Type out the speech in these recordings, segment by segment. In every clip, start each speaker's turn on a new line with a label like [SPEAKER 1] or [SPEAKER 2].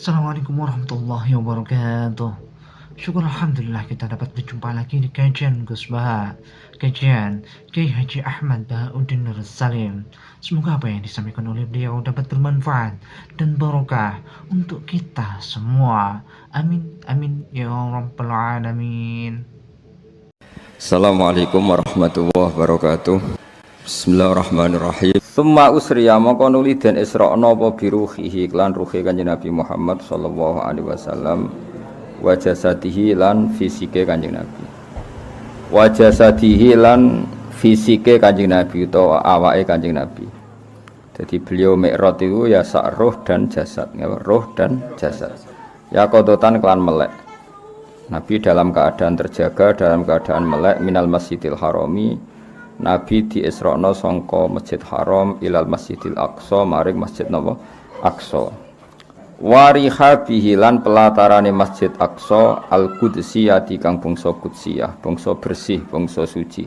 [SPEAKER 1] Assalamualaikum warahmatullahi wabarakatuh. Syukur Alhamdulillah kita dapat berjumpa lagi di kajian Gus Baha, kajian Kiai Haji Ahmad Bahauddin Nur Salim. Semoga apa yang disampaikan oleh beliau dapat bermanfaat dan barokah untuk kita semua. Amin, amin ya rabbal alamin.
[SPEAKER 2] Assalamualaikum warahmatullahi wabarakatuh. Bismillahirrahmanirrahim. Summa usriya maka nuli den isra'na apa biruhihi lan ruhi Kanjeng Nabi Muhammad sallallahu alaihi wasallam wa jasadihi lan fisike Kanjeng Nabi. Wa jasadihi lan fisike Kanjeng Nabi utawa awake Kanjeng Nabi. Jadi beliau mi'raj itu ya sak roh dan jasad, ya, roh dan jasad. Ya kodotan kelan melek. Nabi dalam keadaan terjaga, dalam keadaan melek minal masjidil harami. Nabi di Isra'na sangka Masjid Haram ilal Masjidil Aqsa maring Masjid napa Aqsa. Wariha bihi lan pelatarane Masjid Aqsa al-Qudsiyati kang bangsa Qudsiyah, bangsa bersih, bangsa suci.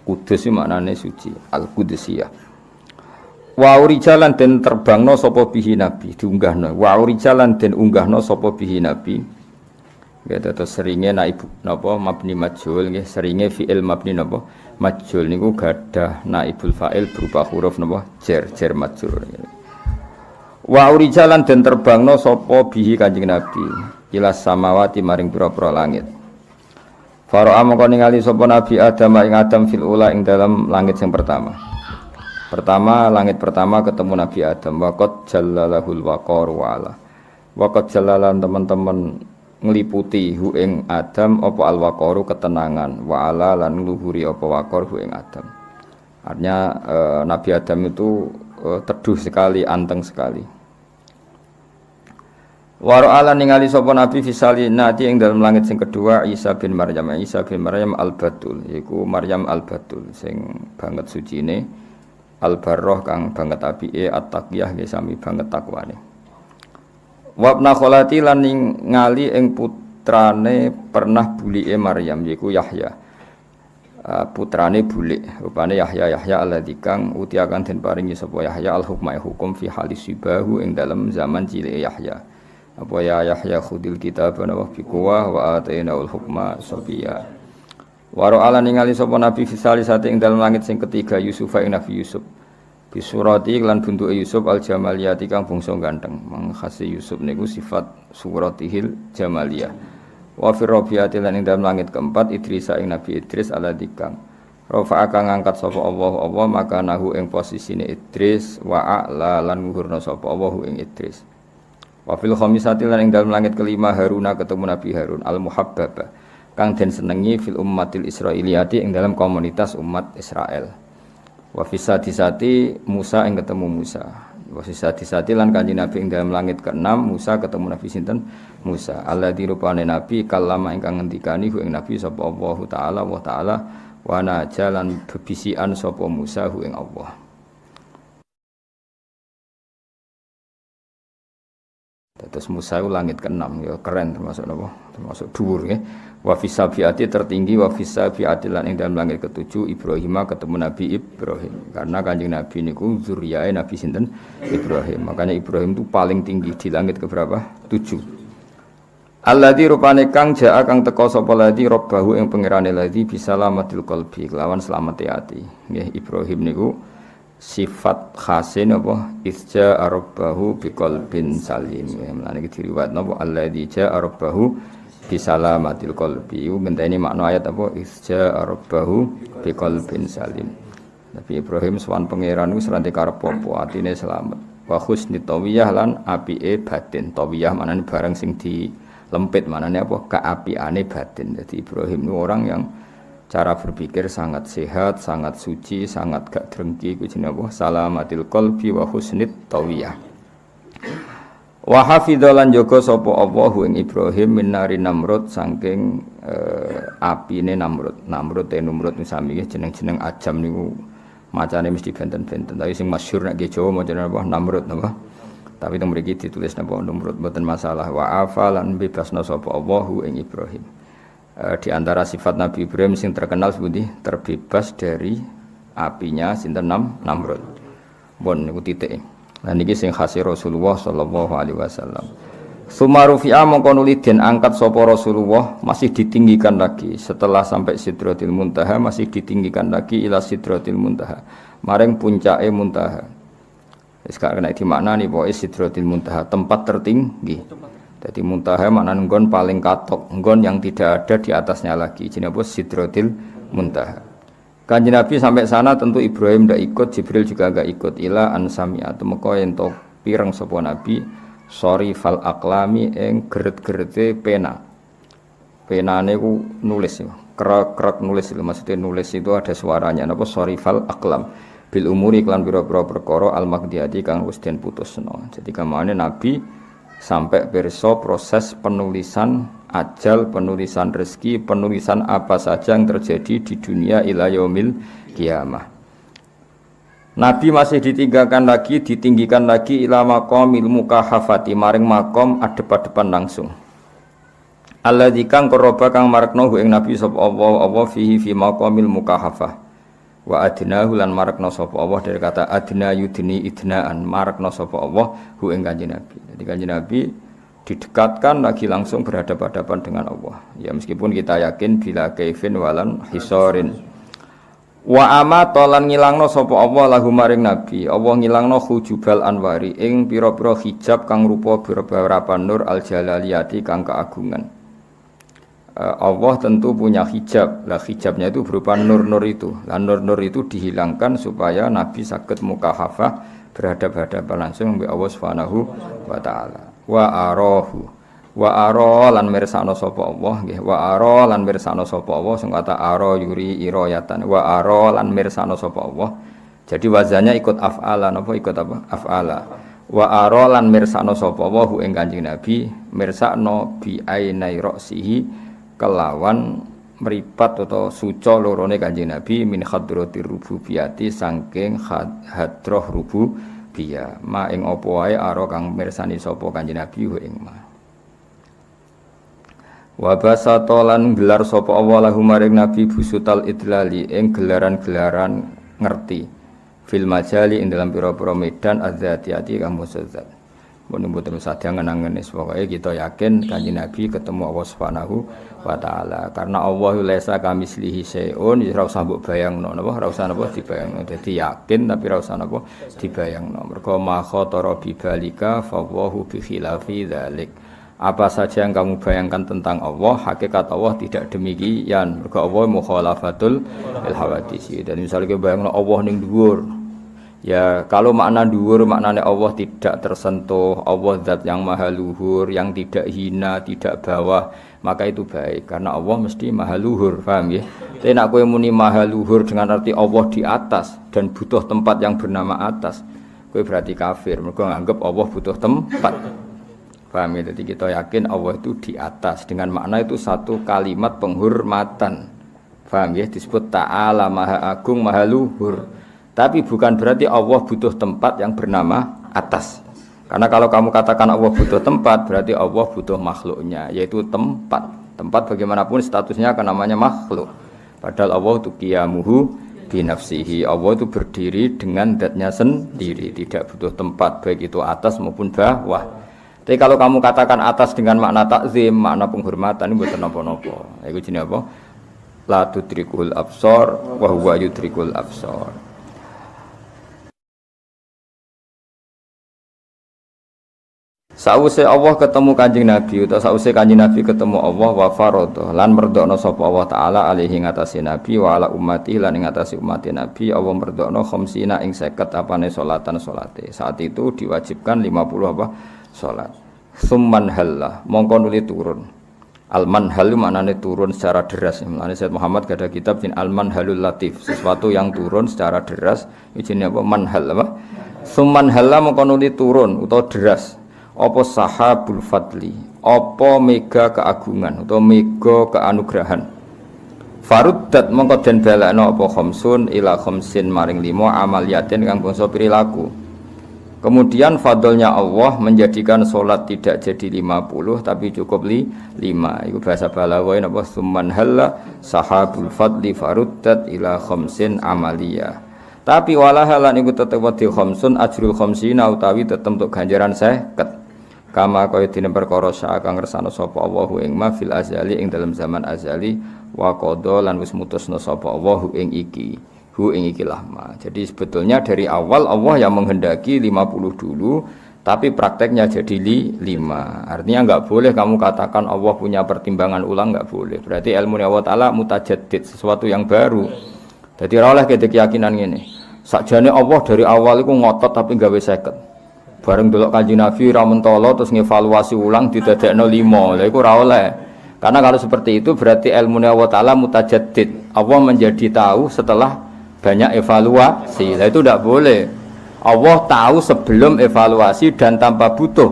[SPEAKER 2] Kudus maknane suci, al-Qudsiyah. Wa urijalan den terbangno sapa bihi Nabi, diunggahno. Wa urijalan den unggahno sapa bihi Nabi. Nggih terus seringe naib napa mabni majhul nggih seringe fi'il mabni napa majhul niku gadah naibul fa'il berupa huruf napa jar majrur. Wa urijalan den terbangno sapa bihi Kanjeng Nabi ila samawati maring pira-pira langit. Fara'a mongko ningali sapa Nabi Adam ing Adam fil ula ing dalam langit yang pertama. Langit pertama ketemu Nabi Adam waqad jallalahul waqar wa ala. Waqad jallalan teman-teman ngliputi hu ing Adam apa al-waqaru ketenangan wa ala lan ngluhuri apa waqar hu ing Adam. Artinya Nabi Adam itu teduh sekali, anteng sekali. Wa ra'ala ningali sapa Nabi fisali nati ing dalam langit sing kedua Isa bin Maryam al-Batul yaiku Maryam al-Batul sing banget sucine al-barrah kang banget apike at-taqiyah nggih sami banget takwane. Wabna kholati lan ngali ing putrane pernah bulike Maryam yaiku Yahya. Putrane bulik rupane Yahya alladzi kang uti akan den paringi sapa Yahya al-hukma hukum fi halis sibahu ing dalam zaman cilike Yahya. Apa ya Yahya khudil kitab wa bi quwwah wa atainaul hukma sabiya. Waro ala ningali sapa Nabi fisali sate ing dalam langit sing ketiga Yusuf ing Nabi Yusuf. Bisurati lan bentuke Yusuf al-jamaliyati kang bangsa ganteng. Mangkhase Yusuf niku sifat suratihil jamaliyah. Wa fi rabiati lan ing dalam langit keempat Idris ing Nabi Idris alladzi kang rafa'a kang ngangkat sapa Allah maka nahu ing posisine Idris wa a'la lan nguhurna sapa Allah ing Idris. Wa fil khamisati lan ing dalam langit kelima Haruna ketemu Nabi Harun al-muhabbaba kang den senengi fil ummatil israiliyati ing dalam komunitas umat Israel. Wa fisadisati Musa yang ketemu Musa. Wa fisadisati lan Kanjeng Nabi ing dalam langit ke-6 Musa ketemu Nabi sinten Musa. Alladzi rupane Nabi kallama ingkang ngendikani hu ing Nabi sapa Allah taala wa najalan bebisian sapa Musa hu ing Allah. Terus Musa itu langit ke-6 ya keren termasuk napa? Termasuk dhuwur nggih. Wa fisabiati tertinggi wa fisabiati lan ing dalam langit ke-7 Ibrahim ketemu Nabi Ibrahim. Karena Kanjeng Nabi niku zuriyae Nabi sinten Ibrahim. Makanya Ibrahim itu paling tinggi di langit ke berapa? 7. Alladzi rupane kang jaa kang teka sapa ladzi rabbahu ing pangerane ladzi bisalamatil qalbi kelawan slamete ati. Nggih Ibrahim niku sifat khasin apa isja arabahu biqalbin salim lan iki diriwayat napa alladzi ja arabahu bisalamatil qalbi iku ngenteni makna ayat apa isja arabahu biqalbin salim. Nabi Ibrahim sowan pangeran iku serante karep apa atine selamat wa husni tawiyah lan apike batin tawiyah manane barang sing dilempit manane apa kaapiane batin. Jadi Ibrahim itu orang yang cara berpikir sangat sehat, sangat suci, sangat gak drengki ku jenenge apa? Salamatil qalbi wa husnit tawiyah. Wa hafidzalan jaga sapa Allah ing Ibrahim min nari Namrud saking apine Namrud. Namrud sami jeneng-jeneng ajam niku macane mesti benten-benten. Tapi sing masyhur nek Jawa macane apa? Namrud napa? Tapi teng mriki ditulis napa Namrud mboten masalah. Wa afalan bebasna sapa Allah ing Ibrahim. Di antara sifat Nabi Ibrahim yang terkenal seperti terbebas dari apinya sinten Namrud. Bon niku titik. Lan niki sing khase Rasulullah sallallahu alaihi wasallam. Sumarufi'a mongko nuli den angkat sapa Rasulullah, masih ditinggikan lagi setelah sampai Sidratil Muntaha, masih ditinggikan lagi ila Sidratil Muntaha, maring puncake Muntaha. Wis gak kena dimaknani pokoke Sidratil Muntaha, tempat tertinggi. Jadi Muntaha maknane nggon paling katok, nggon yang tidak ada di atasnya lagi. Jenenge apa? Sidratil Muntaha. Kanjeng Nabi sampai sana tentu Ibrahim ndak ikut, Jibril juga enggak ikut. Ila ansami'a temeka ento pireng sapa Nabi sorry fal aklami ing geret-gerete pena. Penane ku nulis ya. Krek-krek nulis itu maksudnya nulis itu ada suaranya. Napa sorry fal aklam bil umuri klan pira-pira perkara al maqdiyati kang wis den putusno. Jadi kamane Nabi sampai pirsa proses penulisan ajal, penulisan rezeki, penulisan apa saja yang terjadi di dunia ila yaumil kiamah. Nabi masih ditinggikan lagi ila maqamil mukahafati maring makom adep-adepan langsung. Alladzi kang qoroba kang marekno ing Nabi sapa Allah fihi fi maqamil mukahafah. Wa adnahu lan marekno sapa Allah dari kata adna yudni idnaan marekno sapa Allah ing Kanjeng Nabi. Jadi Kanjeng Nabi didekatkan lagi langsung berhadapan-hadapan dengan Allah. Ya meskipun kita yakin bila kaifin walan hisorin. Wa amata lan ngilangno sapa Allah lahu maring Nabi. Allah ngilangno hujubal anwari ing pira-pira hijab kang rupa beberapa nur al jalaliyati kang keagungan. Allah tentu punya hijab. Lah hijabnya itu berupa nur-nur itu. Lah nur-nur itu dihilangkan supaya Nabi saged mukahafah berhadapan-hadapan langsung dengan Allah Subhanahu wa taala. Wa arahu wa ara lan mirsana sapa Allah nggih wa ara lan mirsana sapa Allah sing kata ara yuri irayatan wa ara lan mirsana sapa Allah jadi wazannya ikut af'ala napa ikut apa af'ala wa ara lan mirsana sapa Allah ing Kanjeng Nabi mirsakno bi ainai ra'sihi kelawan mripat atau suca lorone Kanjeng Nabi min hadratir rububiyati saking hadroh rububiyah ma ing apa wae ara kang mirsani sapa Kanjeng Nabi ing ma wa basata lan gelar sapa Allah lahu maring Nabi busutal idlali ing gelaran-gelaran ngerti fil majali ing dalam pira-pira medan adzatiyati kang musazzat. Mun terus sadya ngenangen pokoke kita yakin Kanjeng Nabi ketemu Allah Subhanahu wa taala karena Allah laisa kamislihi syai'un ora usah mbok bayangno napa ora usah napa dibayangno dadi yakin tapi ora usah napa dibayangno mergo ma khatara bi balika fa Allahu bi khilafi dzalik. Apa saja yang kamu bayangkan tentang Allah, hakikat Allah tidak demikian. Mergo Allah mukhalafatul hawadisi. Dan misalnya kita bayangkan Allah ning dhuwur. Ya, kalau makna dhuwur maknanya Allah tidak tersentuh, Allah zat yang maha luhur, yang tidak hina, tidak bawah, maka itu baik karena Allah mesti maha luhur, paham ya? Tapi nek kowe muni maha luhur dengan arti Allah di atas dan butuh tempat yang bernama atas, kowe berarti kafir. Mergo nganggep Allah butuh tempat. Paham ya? Jadi kita yakin Allah itu di atas dengan makna itu satu kalimat penghormatan. Paham ya? Disebut ta'ala maha agung maha luhur. Tapi bukan berarti Allah butuh tempat yang bernama atas. Karena kalau kamu katakan Allah butuh tempat berarti Allah butuh makhluknya yaitu tempat. Tempat bagaimanapun statusnya akan namanya makhluk. Padahal Allah itu qiyamuhu binafsihi. Allah itu berdiri dengan zatnya sendiri, tidak butuh tempat baik itu atas maupun bawah. Tapi kalau kamu katakan atas dengan makna takzim, makna penghormatan ini bukan apa-apa. Itu jenis apa? La tudrikul absar wa huwa yudrikul absar. Sausé Allah ketemu Kanjeng Nabi utawa sausé Kanjeng Nabi ketemu Allah wa faradha lan merdokno sapa Allah taala alaihi ngatasi Nabi wa ala ummati lan ing ngatasi umat Nabi Allah merdokno khamsina ing 50 apane salatan salate. Saat itu diwajibkan 50 apa? Salat. Summan halla mongko nuli turun. Al-manhal maknane turun secara deras. Mulane Sayyid Muhammad ada kitab jin Al-Manhalul Latif, sesuatu yang turun secara deras. Jenenge apa? Manhal apa? Summan halla mongko nuli turun utawa deras. Apa sahabul fadli? Apa mega keagungan utawa mega keanugerahan? Faruddat mongko den balekno apa khamsun ila khamsin maring 5 amaliyatin kang bangsa perilaku. Kemudian fadlnya Allah menjadikan sholat tidak jadi 50 tapi cukup 5. Itu bahasa Balaghah napa summan halla sahabul fadli faruddat ila khamsin amaliyah. Tapi walahalan iku tetep di khamsun ajrul khamsina utawi tetep untuk ganjaran 50. kama kaya dene perkara sak kang ngersano sapa Allah ing ma fil azali ing dalam zaman azali wa qada lan wis mutusna sapa Allah ing iki lah ma. Jadi sebetulnya dari awal Allah yang menghendaki 50 dulu, tapi prakteknya jadi 5. Artinya enggak boleh kamu katakan Allah punya pertimbangan ulang, enggak boleh. Berarti ilmu Allah Ta'ala mutajaddid, sesuatu yang baru. Jadi ora oleh keyakinan ngene. Sakjane Allah dari awal iku ngotot tapi gawe 50. Bareng delok Kanjeng Nabi ra mentolo terus ngevaluasi ulang didadekno 5. Lha iku ora oleh. Karena kalau seperti itu berarti ilmu Allah Ta'ala mutajaddid. Allah menjadi tahu setelah banyak evaluasi. Nah itu tidak boleh. Allah tahu sebelum evaluasi dan tanpa butuh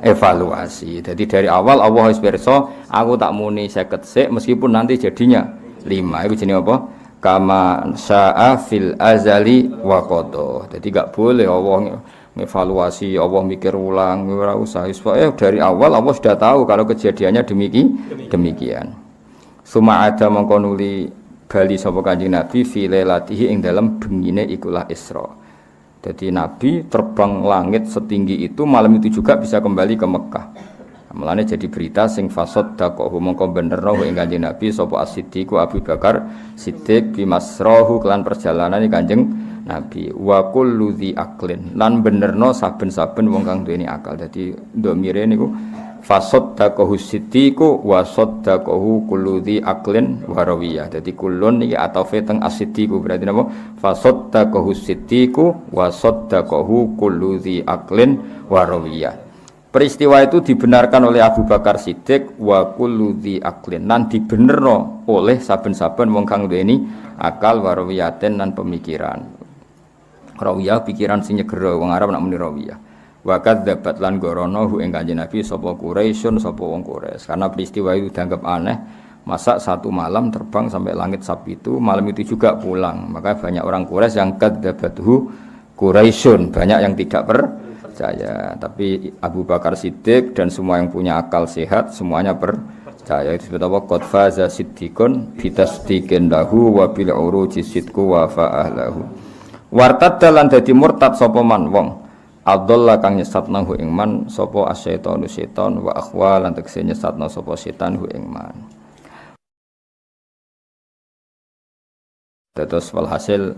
[SPEAKER 2] evaluasi. Jadi dari awal Allah wis pirsa, aku tak muni 50 sik meskipun nanti jadinya 5. Itu jenenge apa? Kama syaa fil azali wa qada. Jadi enggak boleh Allah ngevaluasi, Allah mikir ulang, ora usah. Dari awal Allah sudah tahu kalau kejadiannya demikian. Suma ada mongko nuli bali sapa Kanjeng Nabi fi lailatihi ing dalam bengine ikulah Isra. Jadi Nabi terbang langit setinggi itu, malam itu juga bisa kembali ke Mekah. Mulane jadi berita sing fasad daqahu mongko benerno ing Kanjeng Nabi sapa As-Siddiq Abu Bakar Siddiq bi masrahu kelan perjalanan Kanjeng Nabi wa kullu dzi aqlin lan benerno saben-saben wong kang duweni akal. Dadi ndomire niku fasaddaqahu siddiqu wa saddaqahu kullu dzi aqlin wa rawiyah. Dadi kulun iki atafe teng as-siddiqu berarti napa? Fasaddaqahu siddiqu wa saddaqahu kullu dzi aqlin wa rawiyah. Peristiwa itu dibenarkan oleh Abu Bakar Siddiq wa kullu dzi aqlin lan dibenerno oleh saben-saben wong kang duweni akal wa rawiyaten lan pemikiran. Rawiyah pikiran sing nyegera wong Arab nak muni rawiyah. Wa kadzabat lan gorono hu ing Kanjeng Nabi sapa Quraisyun sapa wong Quraisy. Karena peristiwa itu dianggap aneh, masa satu malam terbang sampai langit Sabtu, malam itu juga pulang. Maka banyak orang Quraisy yang kadzabathu Quraisyun, banyak yang tidak percaya. Tapi Abu Bakar Siddiq dan semua yang punya akal sehat semuanya percaya. Itu disebut apa? Qad faza siddiqun bitasdiqin lahu wa bil uruji sidqu wa fa'alahu. Wartad lan dadi murtad sapa man wong Abdullah kang nyesatna hu ing man sapa asyaitonu setan wa akhwa lan tekse nyesatna sapa setan hu ing man. Terus walhasil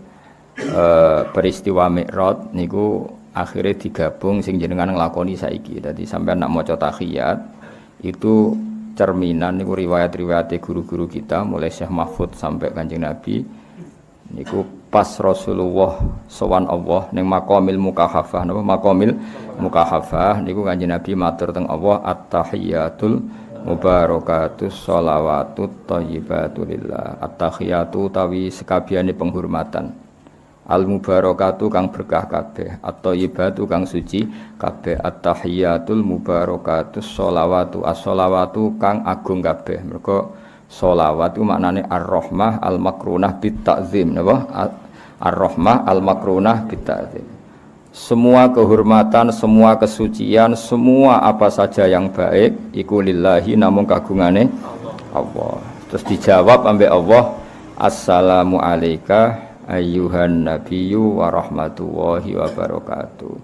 [SPEAKER 2] peristiwa Mi'raj niku akhirnya digabung sing jenengan nglakoni saiki. Dadi sampean nak maca tahiyat itu cerminan niku riwayat-riwayat guru-guru kita mulai Syekh Mahfud sampai Kanjeng Nabi niku pas Rasulullah sowan Allah ning maqamil mukahafah napa maqamil mukahafah niku Kanjeng Nabi matur teng Allah at-tahiyatul mubarakatus sholawatut thayyibatu lillah. At-tahiyatu tawi sekabehane penghormatan, al mubarakatu kang berkah kabeh, at-thayyibatu kang suci kabeh, at-tahiyatul mubarakatus sholawatu as-sholawatu kang agung kabeh. Mergo sholawat itu maknanya ar-rahmah al-makrunah bit-ta'zim napa? Ar-rahmah al-makrunah bit-ta'zim. Semua kehormatan, semua kesucian, semua apa saja yang baik iku lillahi namung kagungane Allah. Terus dijawab ambek Allah, assalamu alayka ayyuhan nabiyyu wa rahmatullahi wa barakatuh.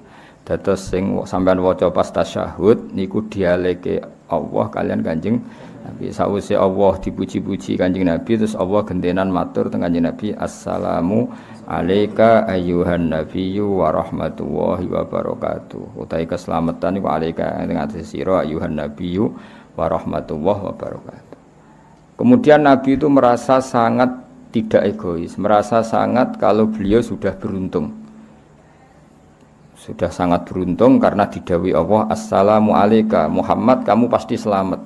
[SPEAKER 2] Dados sing sampean waca pas tasyahud niku dialeke Allah kalian Kanjeng Nabi. Sawise Allah dipuji-puji Kanjeng Nabi terus Allah gentenan matur teng Kanjeng Nabi, assalamu alayka ayyuhan nabiyyu wa rahmatullahi wa barakatuh. Utawi keselamatan niku alayka ing atase sira ayyuhan nabiyyu wa rahmatullahi wa barakatuh. Kemudian Nabi itu merasa sangat tidak egois, merasa sangat kalau beliau sudah beruntung. Sudah sangat beruntung karena didhawuhi Allah, assalamu alayka Muhammad, kamu pasti selamat.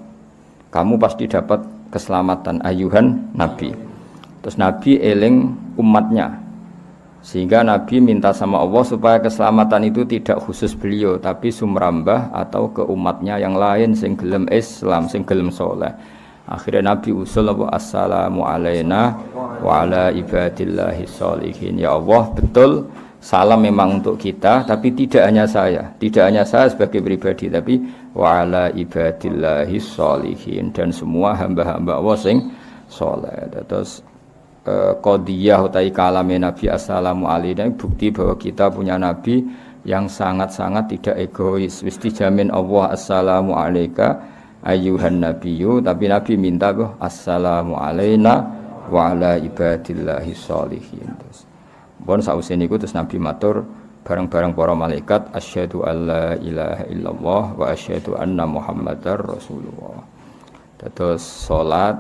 [SPEAKER 2] Kamu pasti dapat keselamatan ayyuhan nabi. Terus Nabi eling umatnya. Sehingga Nabi minta sama Allah supaya keselamatan itu tidak khusus beliau tapi sumrambah atau ke umatnya yang lain sing gelem Islam, sing gelem saleh. Akhirnya Nabi usul apa assalamu alaina wa ala ibadillahi sholihin. Ya Allah, betul salam memang untuk kita, tapi tidak hanya saya sebagai pribadi, tapi wa ala ibadillahi sholihin dan semua hamba-hamba Allah sing saleh. Terus qadiyah utai kalame Nabi assalamu alaihi bukti bahwa kita punya Nabi yang sangat-sangat tidak egois. Wis dijamin Allah assalamu alayka ayyuhan nabiyyu, tapi Nabi minta assalamu alaina wa ala ibadillahi sholihin. Bon sause niku terus Nabi matur bareng-bareng para malaikat asyhadu alla ilaha illallah wa asyhadu anna muhammadar rasulullah. Terus salat,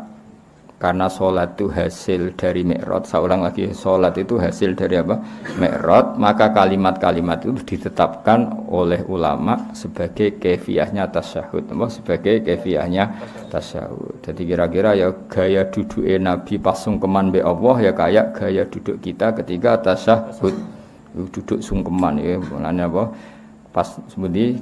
[SPEAKER 2] karena sholat itu hasil dari mi'raj, saya ulang lagi, sholat itu hasil dari apa? Mi'raj, maka kalimat-kalimat itu ditetapkan oleh ulama sebagai kefiyahnya tasyahud, sebagai kefiyahnya tasyahud. Jadi kira-kira ya gaya duduk Nabi pas sungkeman be Allah ya kayak gaya duduk kita ketika tasyahud, duduk sungkeman ya, maknanya apa? Pas seperti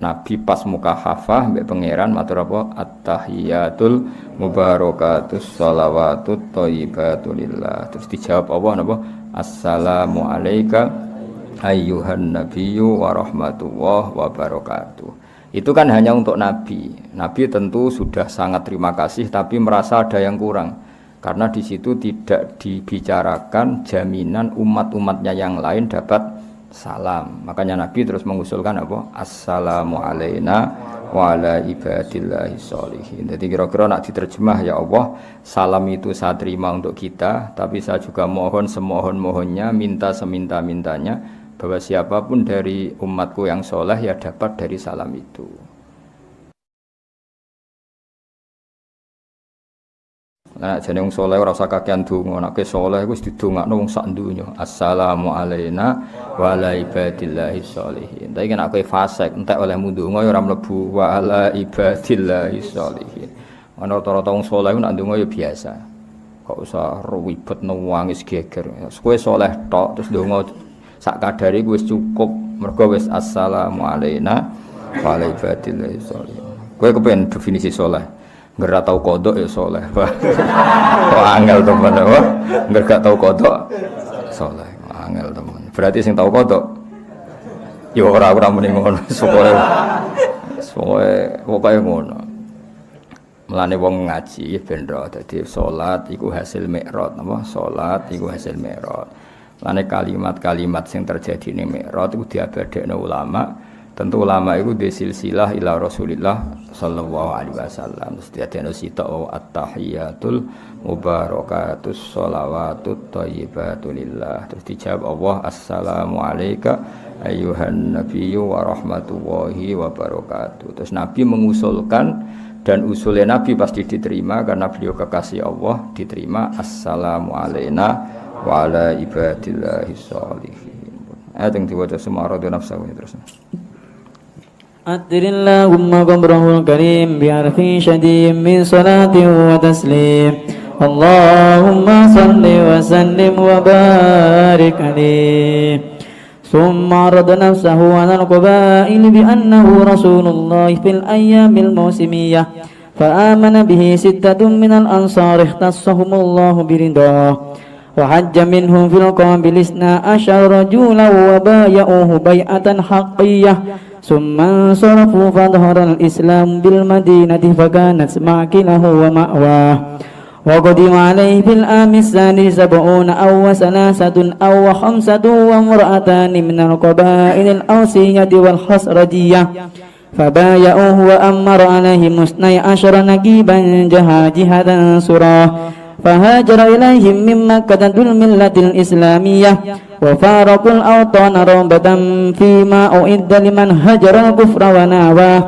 [SPEAKER 2] Nabi pas muka hafah mbek pangeran matur apa at-tahiyatul mubarakatus shalawatut thayyibatulillah. Terus dijawab Allah napa assalamu alayka ayyuhan nabiyyu wa rahmatullah wa barakatuh. Itu kan hanya untuk Nabi. Nabi tentu sudah sangat terima kasih tapi merasa ada yang kurang. Karena di situ tidak dibicarakan jaminan umat-umatnya yang lain dapat salam. Makanya Nabi terus mengusulkan apa? Assalamu alayna wa ala ibadillahi sholihin. Jadi kira-kira nak diterjemah, ya Allah, salam itu saya terima untuk kita, tapi saya juga mohon semohon-mohonnya, minta seminta-mintanya bahwa siapapun dari umatku yang soleh ya dapat dari salam itu. Nah, jadi wong soleh ora usah kakean donga, nek soleh wis didongakno wong sak donya. Assalamu alayna wa ala ibadillahi sholihin. Tapi nek kowe fasik entek olehmu donga ya ora mlebu wa ala ibadillahi sholihin. Ana rata-rata wong soleh nek donga ya biasa. Kok usah ribet nangis geger. Kowe soleh tok terus donga sak kadare wis cukup. Mergo wis assalamu alayna wa ala ibadillahi sholihin. Kowe kepen definisi soleh? Nggak tahu kodok ya soleh, kok angel teman, nggak tahu kodok soleh, angel teman. Berarti sing tahu kodok, ya orang-orang mending ngono, pokoknya ngono. Melane wong ngaji bendro, jadi sholat iku hasil mi'raj, apa? Sholat iku hasil mi'raj. Melane kalimat-kalimat yang terjadi di mi'raj itu diabadekno ulama. Tentu ulama itu di silsilah ila Rasulillah sallallahu alaihi wasallam. Terus diadeno sitok at-tahiyatul mubarakatus shalawatut thayyibatulillah. Terus dijawab Allah assalamu alayka ayyuhan nabiyyu wa rahmatullahi wa barakatuh. Terus Nabi mengusulkan, dan usulnya Nabi pasti diterima karena beliau kekasih Allah, diterima assalamu alayna wa ala ibadillahi sholihin. Ayat yang diwajah semua radhu nafsahu terus.
[SPEAKER 3] أتر اللهم قبره الكريم بعرف شديد من صلاة وتسليم اللهم صل وسلم وبارك عليه ثم عرض نفسه على القبائل بأنه رسول الله في الأيام الموسمية فآمن به 6 من الأنصار اختصهم الله برضاه وحج منهم في القابل 12 رجولا وبايعوه بيعة حقية ثم انصرفوا فظهر الإسلام بالمدينة فكانت معكله ومأواه وقدم عليه في العام الثاني 70 أو 3 أو 5 وامرأتان من القبائل الأوسية والخزرجية فبايعوه وأمر عليهم 12 نقيبا جهاد سراه فهاجر إليهم من مكة ذو الملة الإسلامية وفارقوا الأوطان رغبة فيما أعد لمن هجر الكفر وناواه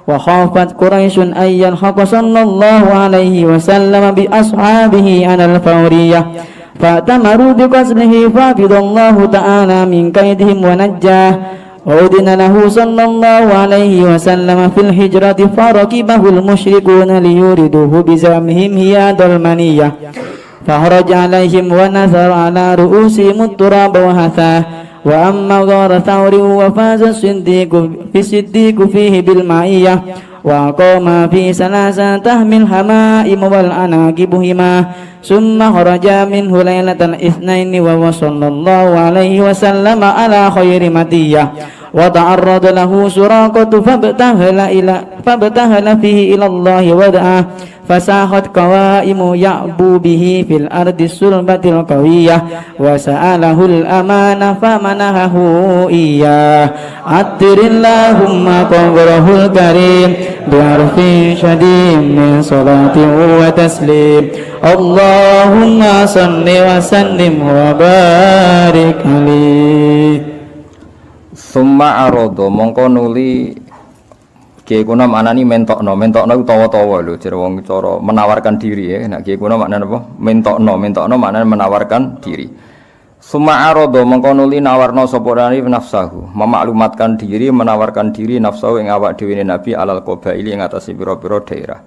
[SPEAKER 3] وخافت قريش أن يلحق صلى الله عليه وسلم بأصحابه على الفورية فأتمروا بقتله فحفظ الله تعالى من كيدهم ونجاه وأذن له صلى الله عليه وسلم في الهجرة فركبه المشركون ليوردوه بزعمهم هياد المنية فخرج عليهم ونثر على رؤوسهم التراب وهثاه وأما غار ثور وفاز الصديق فيه بالمعية وقام في 3 تهمي الهمائم والأناكب هما ثم خرج منه ليلة الاثنين وصلى الله عليه وسلم على خير مدية وتعرض له سراقة فابتهل فيه إلى الله ودعاه فساخت قوائم يعبو به في الأرض السلبة القوية وسأله الأمان فمنحه إياه عطر اللهم قبره الكريم بعرف شديد من صلاة وتسليم اللهم صل وسلم وبارك عليه.
[SPEAKER 2] Summa arodo mongko nuli Kiai kuna maknani mentokno utawa-tawa lho jare wong cara menawarkan diri ya. Nek Kiai kuna maknane apa? Mentokno maknane menawarkan diri. Summa arodo mongko nuli nawarno sapa nafsahu, memaklumatkan diri, menawarkan diri nafsahu ing awak dhewe Nabi alal qabaili ing atase pira-pira daerah.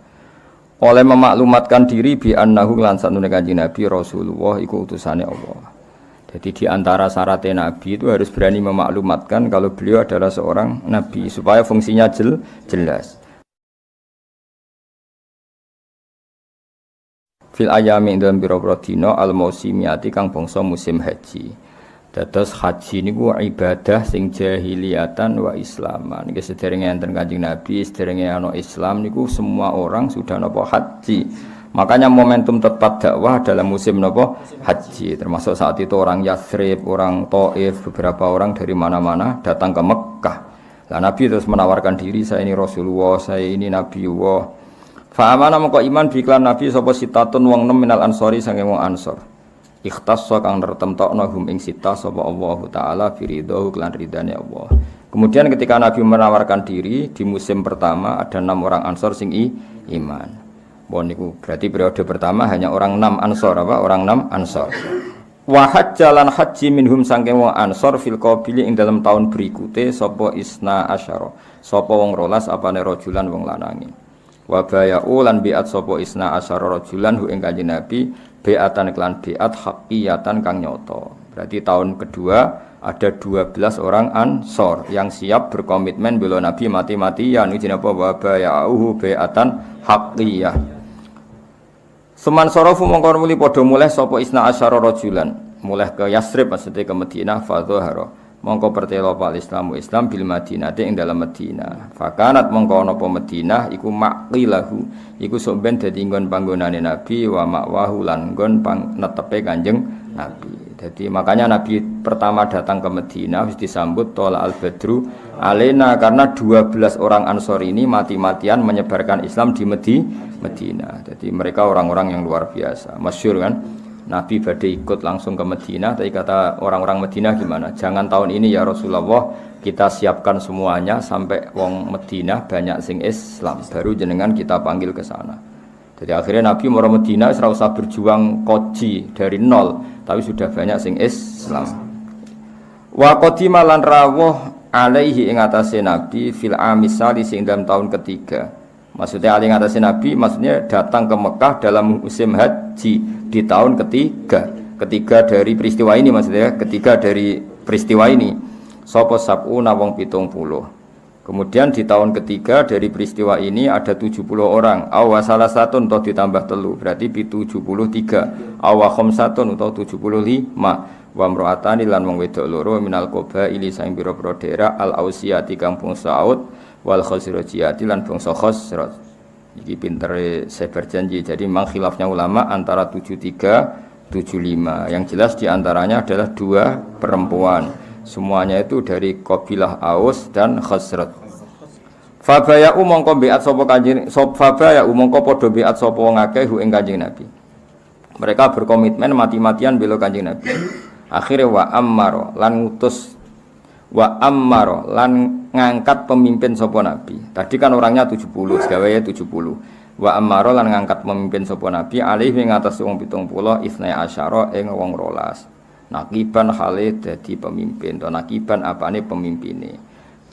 [SPEAKER 2] Oleh memaklumatkan diri bi annahu lan satune Kanjeng Nabi Rasulullah iku utusane Allah. Jadi di antara syaratnya Nabi itu harus berani memaklumatkan kalau beliau adalah seorang Nabi supaya fungsinya jelas. Fil ayami dalam biro-biro dino al-mausimiyati kang bangsa musim haji. Dados haji niku ibadah sing jahiliyatan wa islaman. Niki sederenge enten Kanjeng Nabi, sederenge ana Islam niku semua orang sudah napa haji. Makanya momentum tepat dakwah dalam musim nopo haji, termasuk saat itu orang Yathrib, orang Taif, beberapa orang dari mana-mana datang ke Mekah. Nah, Nabi terus menawarkan diri, saya ini Rasulullah, saya ini Nabiullah. Fa'amana mengko iman biklan Nabi sapa sitatun wong 6 minal ansori saking wong ansor. Ikhtassa kang tertemtokno hum ing sita sapa Allah taala firidho lan ridane Allah. Kemudian ketika Nabi menawarkan diri di musim pertama ada 6 orang ansor sing iman. Niku berarti periode pertama hanya orang 6 ansor orang 6 ansor. Wa hajjalan haji minhum saking wong ansor fil qabili ing dalam tahun berikute sapa isna asyara. Sapa wong 12 apane rajulan wong lanangi. Wa baya'u lan bi'at sapa isna asyara rajulan hu ing Kanjeng Nabi bi'atan klan bi'at haqiyatan kang nyoto. Berarti tahun kedua ada 12 orang ansor yang siap berkomitmen bela Nabi mati-matian iki jenenge apa wa baya'uhu bi'atan haqiyah. Seman sorofu mongkon muli padha mulih sapa isna asyara rajulan mulih ke Yasrib maksudnya ke Madinah fadhahara mongko pertelo pal Islam bil Madinah ing dalam Madinah fakanat mongko ana apa Madinah iku maqilahu iku sok ben dadi nggon panggonane Nabi wa ma'wahu lan nggon netepe Kanjeng Nabi. Jadi makanya Nabi pertama datang ke Madinah wis disambut tola al-badru alena karena 12 orang ansor ini mati-matian menyebarkan Islam di Madinah. Jadi mereka orang-orang yang luar biasa. Masyhur kan? Nabi badhe ikut langsung ke Madinah, tapi kata orang-orang Madinah gimana? Jangan tahun ini ya Rasulullah, kita siapkan semuanya sampai wong Madinah banyak sing Islam, baru jenengan kita panggil ke sana. Jadi akhirnya Nabi mau Madinah ora usah berjuang koji dari nol, tapi sudah banyak sing Islam. Wa qadima lan rawuh alaihi ing atase Nabi fil amisali sing dalam tahun ketiga. Maksudnya alih atase Nabi maksudnya datang ke Mekah dalam musim haji di tahun ketiga dari peristiwa ini, maksudnya ketiga dari peristiwa ini sapa sab'una wong 70. Kemudian di tahun ketiga dari peristiwa ini ada 70 orang. Awa salah satu atau ditambah telu berarti 73. Awa khamsatun atau 75. Wa mro'atani lan wong wedok loro minal qabaili saing pira-pira daerah al-Ausiyati kampung Saud wal Khazrajiyati lan bangsa Khazraj. Iki pintere saya berjanji. Jadi memang khilafnya ulama antara 73 75. Yang jelas diantaranya adalah 2 perempuan. Semuanya itu dari kabilah Aus dan Khazraj. Fabaya mongko biat sapa Kanjeng Fabaya mongko padha biat sapa wong akeh ing Kanjeng Nabi. Mereka berkomitmen mati-matian bela Kanjeng Nabi. Akhire wa ammaro lan ngangkat pemimpin sapa Nabi. Tadi kan orangnya 70, segawe 70. Wa ammaro lan ngangkat pemimpin sapa Nabi alih ing atas wong 70 isna asyara ing wong 12. Nakiban hale dadi pemimpin to nakiban apane pemimpine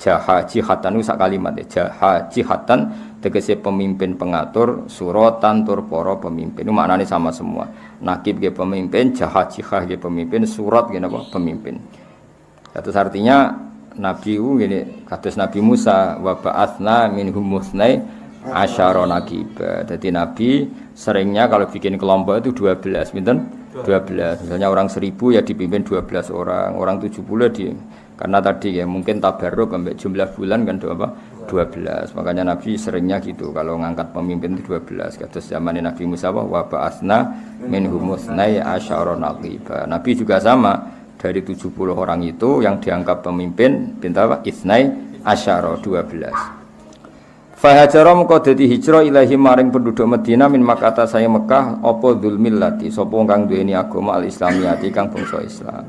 [SPEAKER 2] jaha jihatan sak kalimat jaha jihatan tegese pemimpin pengatur suratan tur para pemimpin itu maknane sama semua nakib ge pemimpin jaha jihah ge pemimpin surat ge napa pemimpin. Terus artinya Nabi ngene kados Nabi Musa wa ba'atsna minhum musnai asyara nakib. Jadi Nabi seringnya kalau bikin kelompok itu 12 pinten 12. Misalnya orang 1000 ya dipimpin 12 orang, orang 70 Karena tadi ya mungkin tabarruk sampai jumlah bulan kan 12. Makanya Nabi seringnya gitu kalau ngangkat pemimpin itu 12. Kados zaman Nabi Musa wa ba'atsna minhum musnai asyara naqiba. Nabi juga sama, dari 70 orang itu yang diangkat pemimpin pinta apa? Isnai asyara 12. Fahajara mengko dadi hijrah ilahi maring penduduk Madinah min Makkah saya Mekah apa dzul millati sapa kang duweni agama al-islamiyati kang bangsa Islam.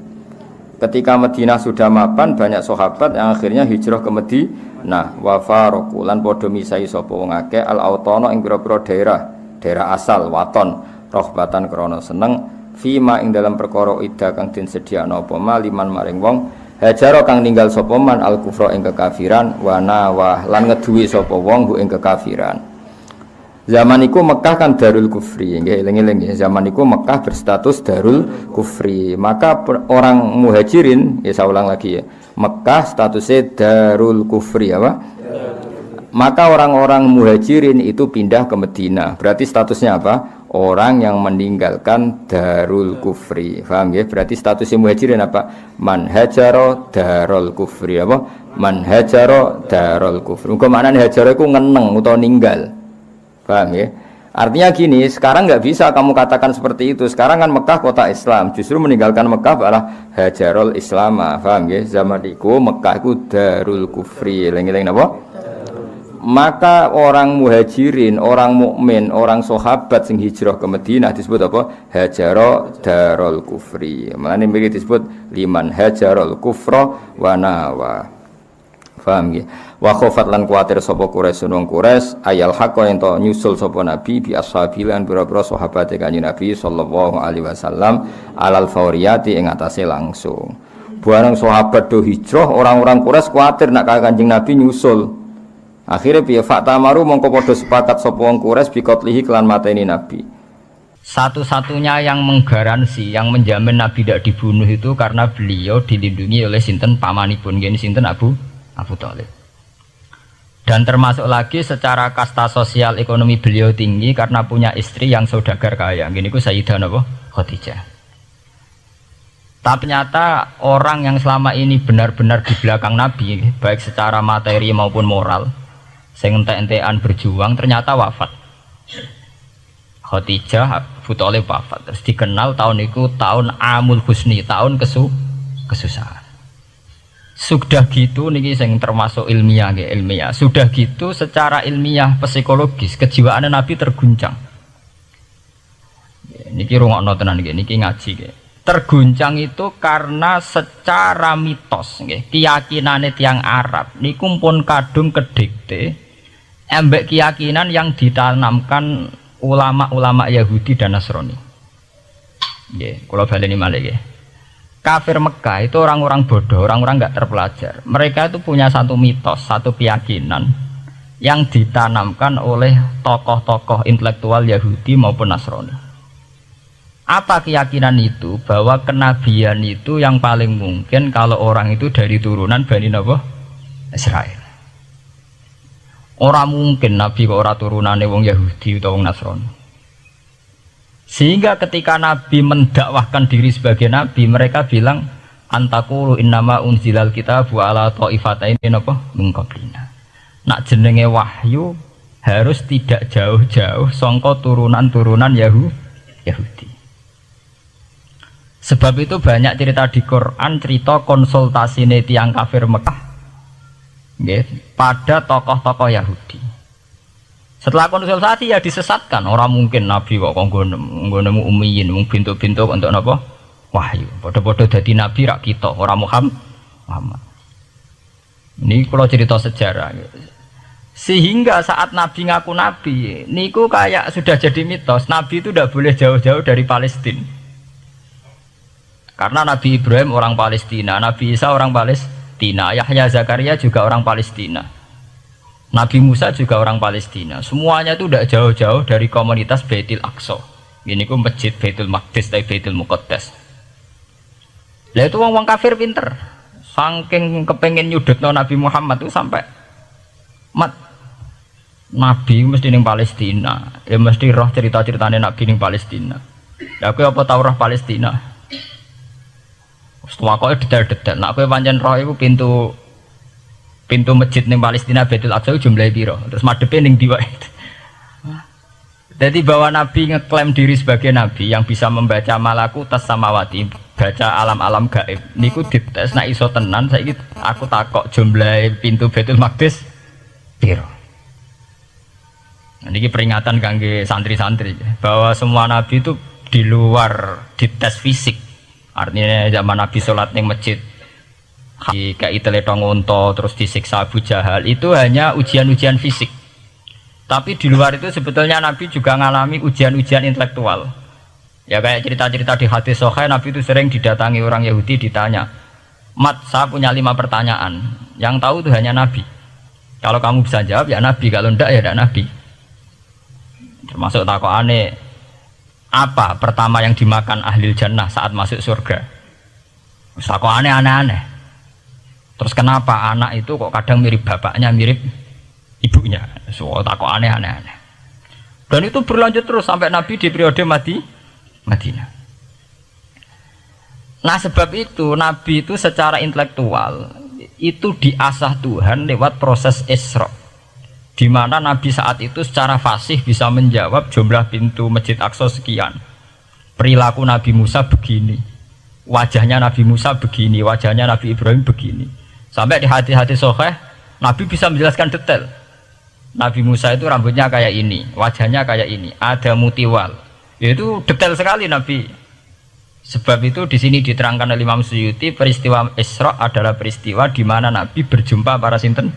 [SPEAKER 2] Ketika Madinah sudah mapan, banyak sahabat yang akhirnya hijrah ke Madinah. Wa faroku lan padha misai sapa wong akeh al-autana ing pira-pira daerah asal waton rohbatan krana seneng fima ing dalam perkara ida kang den sediakno apa maliman maring wong hajara kang ninggal sapa man al-kufra ing kekafiran wa nawah lan ngeduwi sapa wong ing kekafiran. Zaman iku Mekah kan Darul Kufri, nggih eling-eling ya. Zaman iku Mekah berstatus Darul Kufri. Maka orang Muhajirin, ya saya ulang lagi ya. Mekah statusnya Darul Kufri apa? Maka orang-orang Muhajirin itu pindah ke Madinah. Berarti statusnya apa? Orang yang meninggalkan Darul Kufri. Paham ya? Berarti statusnya Muhajirin apa? Man hajara Darul Kufri apa? Man hajara Darul Kufri. Muga maknane hajara iku ngeneng utawa ninggal. Paham ya? Artinya gini, sekarang nggak bisa kamu katakan seperti itu. Sekarang kan Mekah kota Islam, justru meninggalkan Mekah adalah hajarul Islamah. Paham ya? Zaman itu Mekah itu Darul Kufri. Leng-leng apa? Maka orang Muhajirin, orang mukmin, orang sahabat sing hijrah ke Madinah disebut apa? Hajara Darul Kufri. Makanya begitu disebut liman hajarul kufra wa nawa. Paham ya? Wa khofat lan kuatir sapa Quraisy nang Quraisy ayal haqqa ento nyusul sapa Nabi bi ashabil lan pira-pira sahabate Kanjeng Nabi sallallahu alaihi wasallam alal fauriyati ing atase langsung. Bareng sahabat do hijrah, orang-orang Quraisy kuatir nak Kanjeng Nabi nyusul. Akhire piye faktamaru mongko padha sepakat sapa wong Quraisy bi qatlihi kelan mateni Nabi. Satu-satunya yang menggaransi, yang menjamin Nabi tidak dibunuh itu karena beliau dilindungi oleh sinten pamanipun, gini sinten Abu Thalib. Dan termasuk lagi secara kasta sosial ekonomi beliau tinggi karena punya istri yang saudagar kaya. Gini ku Sayyidah Khadijah. Tapi ternyata orang yang selama ini benar-benar di belakang Nabi, baik secara materi maupun moral, sing entek-entekan berjuang, ternyata wafat. Khadijah Abu Thalib wafat. Terus dikenal tahun itu tahun Amul Husni, tahun kesusahan. Sudah gitu niki sing termasuk ilmiah nggih, ilmiah. Sudah gitu secara ilmiah psikologis kejiwaan Nabi terguncang. Niki rungokno tenan nggih, niki ngaji nggih. Terguncang itu karena secara mitos nggih, keyakinane tiyang Arab niku pun kadung kedikte embek keyakinan yang ditanamkan ulama-ulama Yahudi dan Nasrani. Nggih, kula baleni malih nggih. Kafir Mekah itu orang-orang bodoh, orang-orang nggak terpelajar. Mereka itu punya satu mitos, satu keyakinan yang ditanamkan oleh tokoh-tokoh intelektual Yahudi maupun Nasrani. Apa keyakinan itu? Bahwa kenabian itu yang paling mungkin kalau orang itu dari turunan Bani Israel. Orang mungkin Nabi kok ora turunane wong Yahudi atau wong Nasrani. Sehingga ketika Nabi mendakwahkan diri sebagai Nabi, mereka bilang antakulu innama unzilal kitabu ala ta'ifataini min qablina. Nak jenenge wahyu harus tidak jauh-jauh sangka turunan-turunan Yahudi. Sebab itu banyak cerita di Quran, cerita konsultasi tiyang kafir Mekah pada tokoh-tokoh Yahudi. Setelah konsultasi ya disesatkan. Orang mungkin Nabi kok nemu ummiyin, mung bintuk-bintuk untuk napa? Wahyu. Padha-padha dadi nabi rak kita, orang Muhammad. Ini kalau cerita sejarah. Sehingga saat Nabi ngaku Nabi, niku kayak sudah jadi mitos. Nabi itu tidak boleh jauh-jauh dari Palestina. Karena Nabi Ibrahim orang Palestina, Nabi Isa orang Palestina, Yahya Zakaria juga orang Palestina. Nabi Musa juga orang Palestina. Semuanya itu tidak jauh-jauh dari komunitas Baitul Aqsa. Ini ku masjid Baitul Maqdis atau Baitul Muqaddas. Lah itu wong kafir pinter. Saking kepengen nyudutno Nabi Muhammad itu sampai Nabi mesti ning Palestina. Ya mesti roh cerita-ceritane Nabi ning Palestina. Lah kowe apa tau roh Palestina? Tuwakoke detail-detail. Nek kowe pancen roh iku pintu masjid ning Palestina Baitul Aqsa jumlahe piro? Terus madepe ning ndi wae. Jadi bahwa Nabi ngeklaim diri sebagai Nabi yang bisa membaca malakutas samawati, baca alam-alam gaib. Niku dites nek iso tenan saiki aku takok jumlahe pintu Baitul Maqdis piro. Nah, ini peringatan kangge santri-santri bahwa semua Nabi itu di luar dites fisik. Artinya zaman Nabi sholat ning masjid kayak teletong unta terus disiksa Abu Jahal itu hanya ujian-ujian fisik. Tapi di luar itu sebetulnya Nabi juga mengalami ujian-ujian intelektual. Ya kayak cerita-cerita di hadis Sahih, Nabi itu sering didatangi orang Yahudi ditanya, "Mat, saya punya 5 pertanyaan. Yang tahu itu hanya Nabi. Kalau kamu bisa jawab ya Nabi, kalau enggak ya tidak Nabi." Termasuk takokane, apa pertama yang dimakan ahli jannah saat masuk surga? Takokane aneh-aneh. Terus kenapa anak itu kok kadang mirip bapaknya, mirip ibunya? So takokane aneh-aneh. Dan itu berlanjut terus sampai Nabi di periode Madinah. Nah sebab itu Nabi itu secara intelektual itu diasah Tuhan lewat proses Isra. Di mana Nabi saat itu secara fasih bisa menjawab jumlah pintu Masjid Aqsa sekian. Perilaku Nabi Musa begini, wajahnya Nabi Musa begini, wajahnya Nabi Ibrahim begini. Sampai di hati-hati Sahih, Nabi bisa menjelaskan detail. Nabi Musa itu rambutnya kayak ini, wajahnya kayak ini, ada mutiwal. Itu detail sekali Nabi. Sebab itu di sini diterangkan oleh Imam Suyuti, peristiwa Isra adalah peristiwa di mana Nabi berjumpa para sinten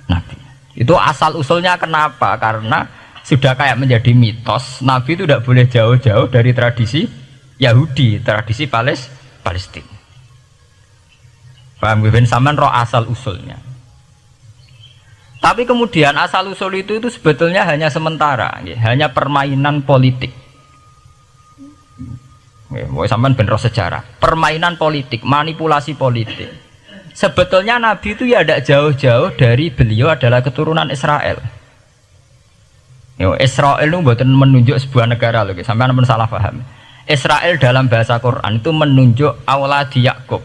[SPEAKER 2] Nabi. Itu asal usulnya kenapa? Karena sudah kayak menjadi mitos Nabi itu tidak boleh jauh-jauh dari tradisi Yahudi, tradisi Palestina. Paham ben sampean roh asal usulnya. Tapi kemudian asal usul itu sebetulnya hanya sementara, hanya permainan politik. Mau sampean ben roh sejarah, permainan politik, manipulasi politik. Sebetulnya Nabi itu ya tidak jauh-jauh dari beliau adalah keturunan Israel. Israel itu bukan menunjuk sebuah negara loh, sampai anda salah paham. Israel dalam bahasa Quran itu menunjuk auladi Yakub.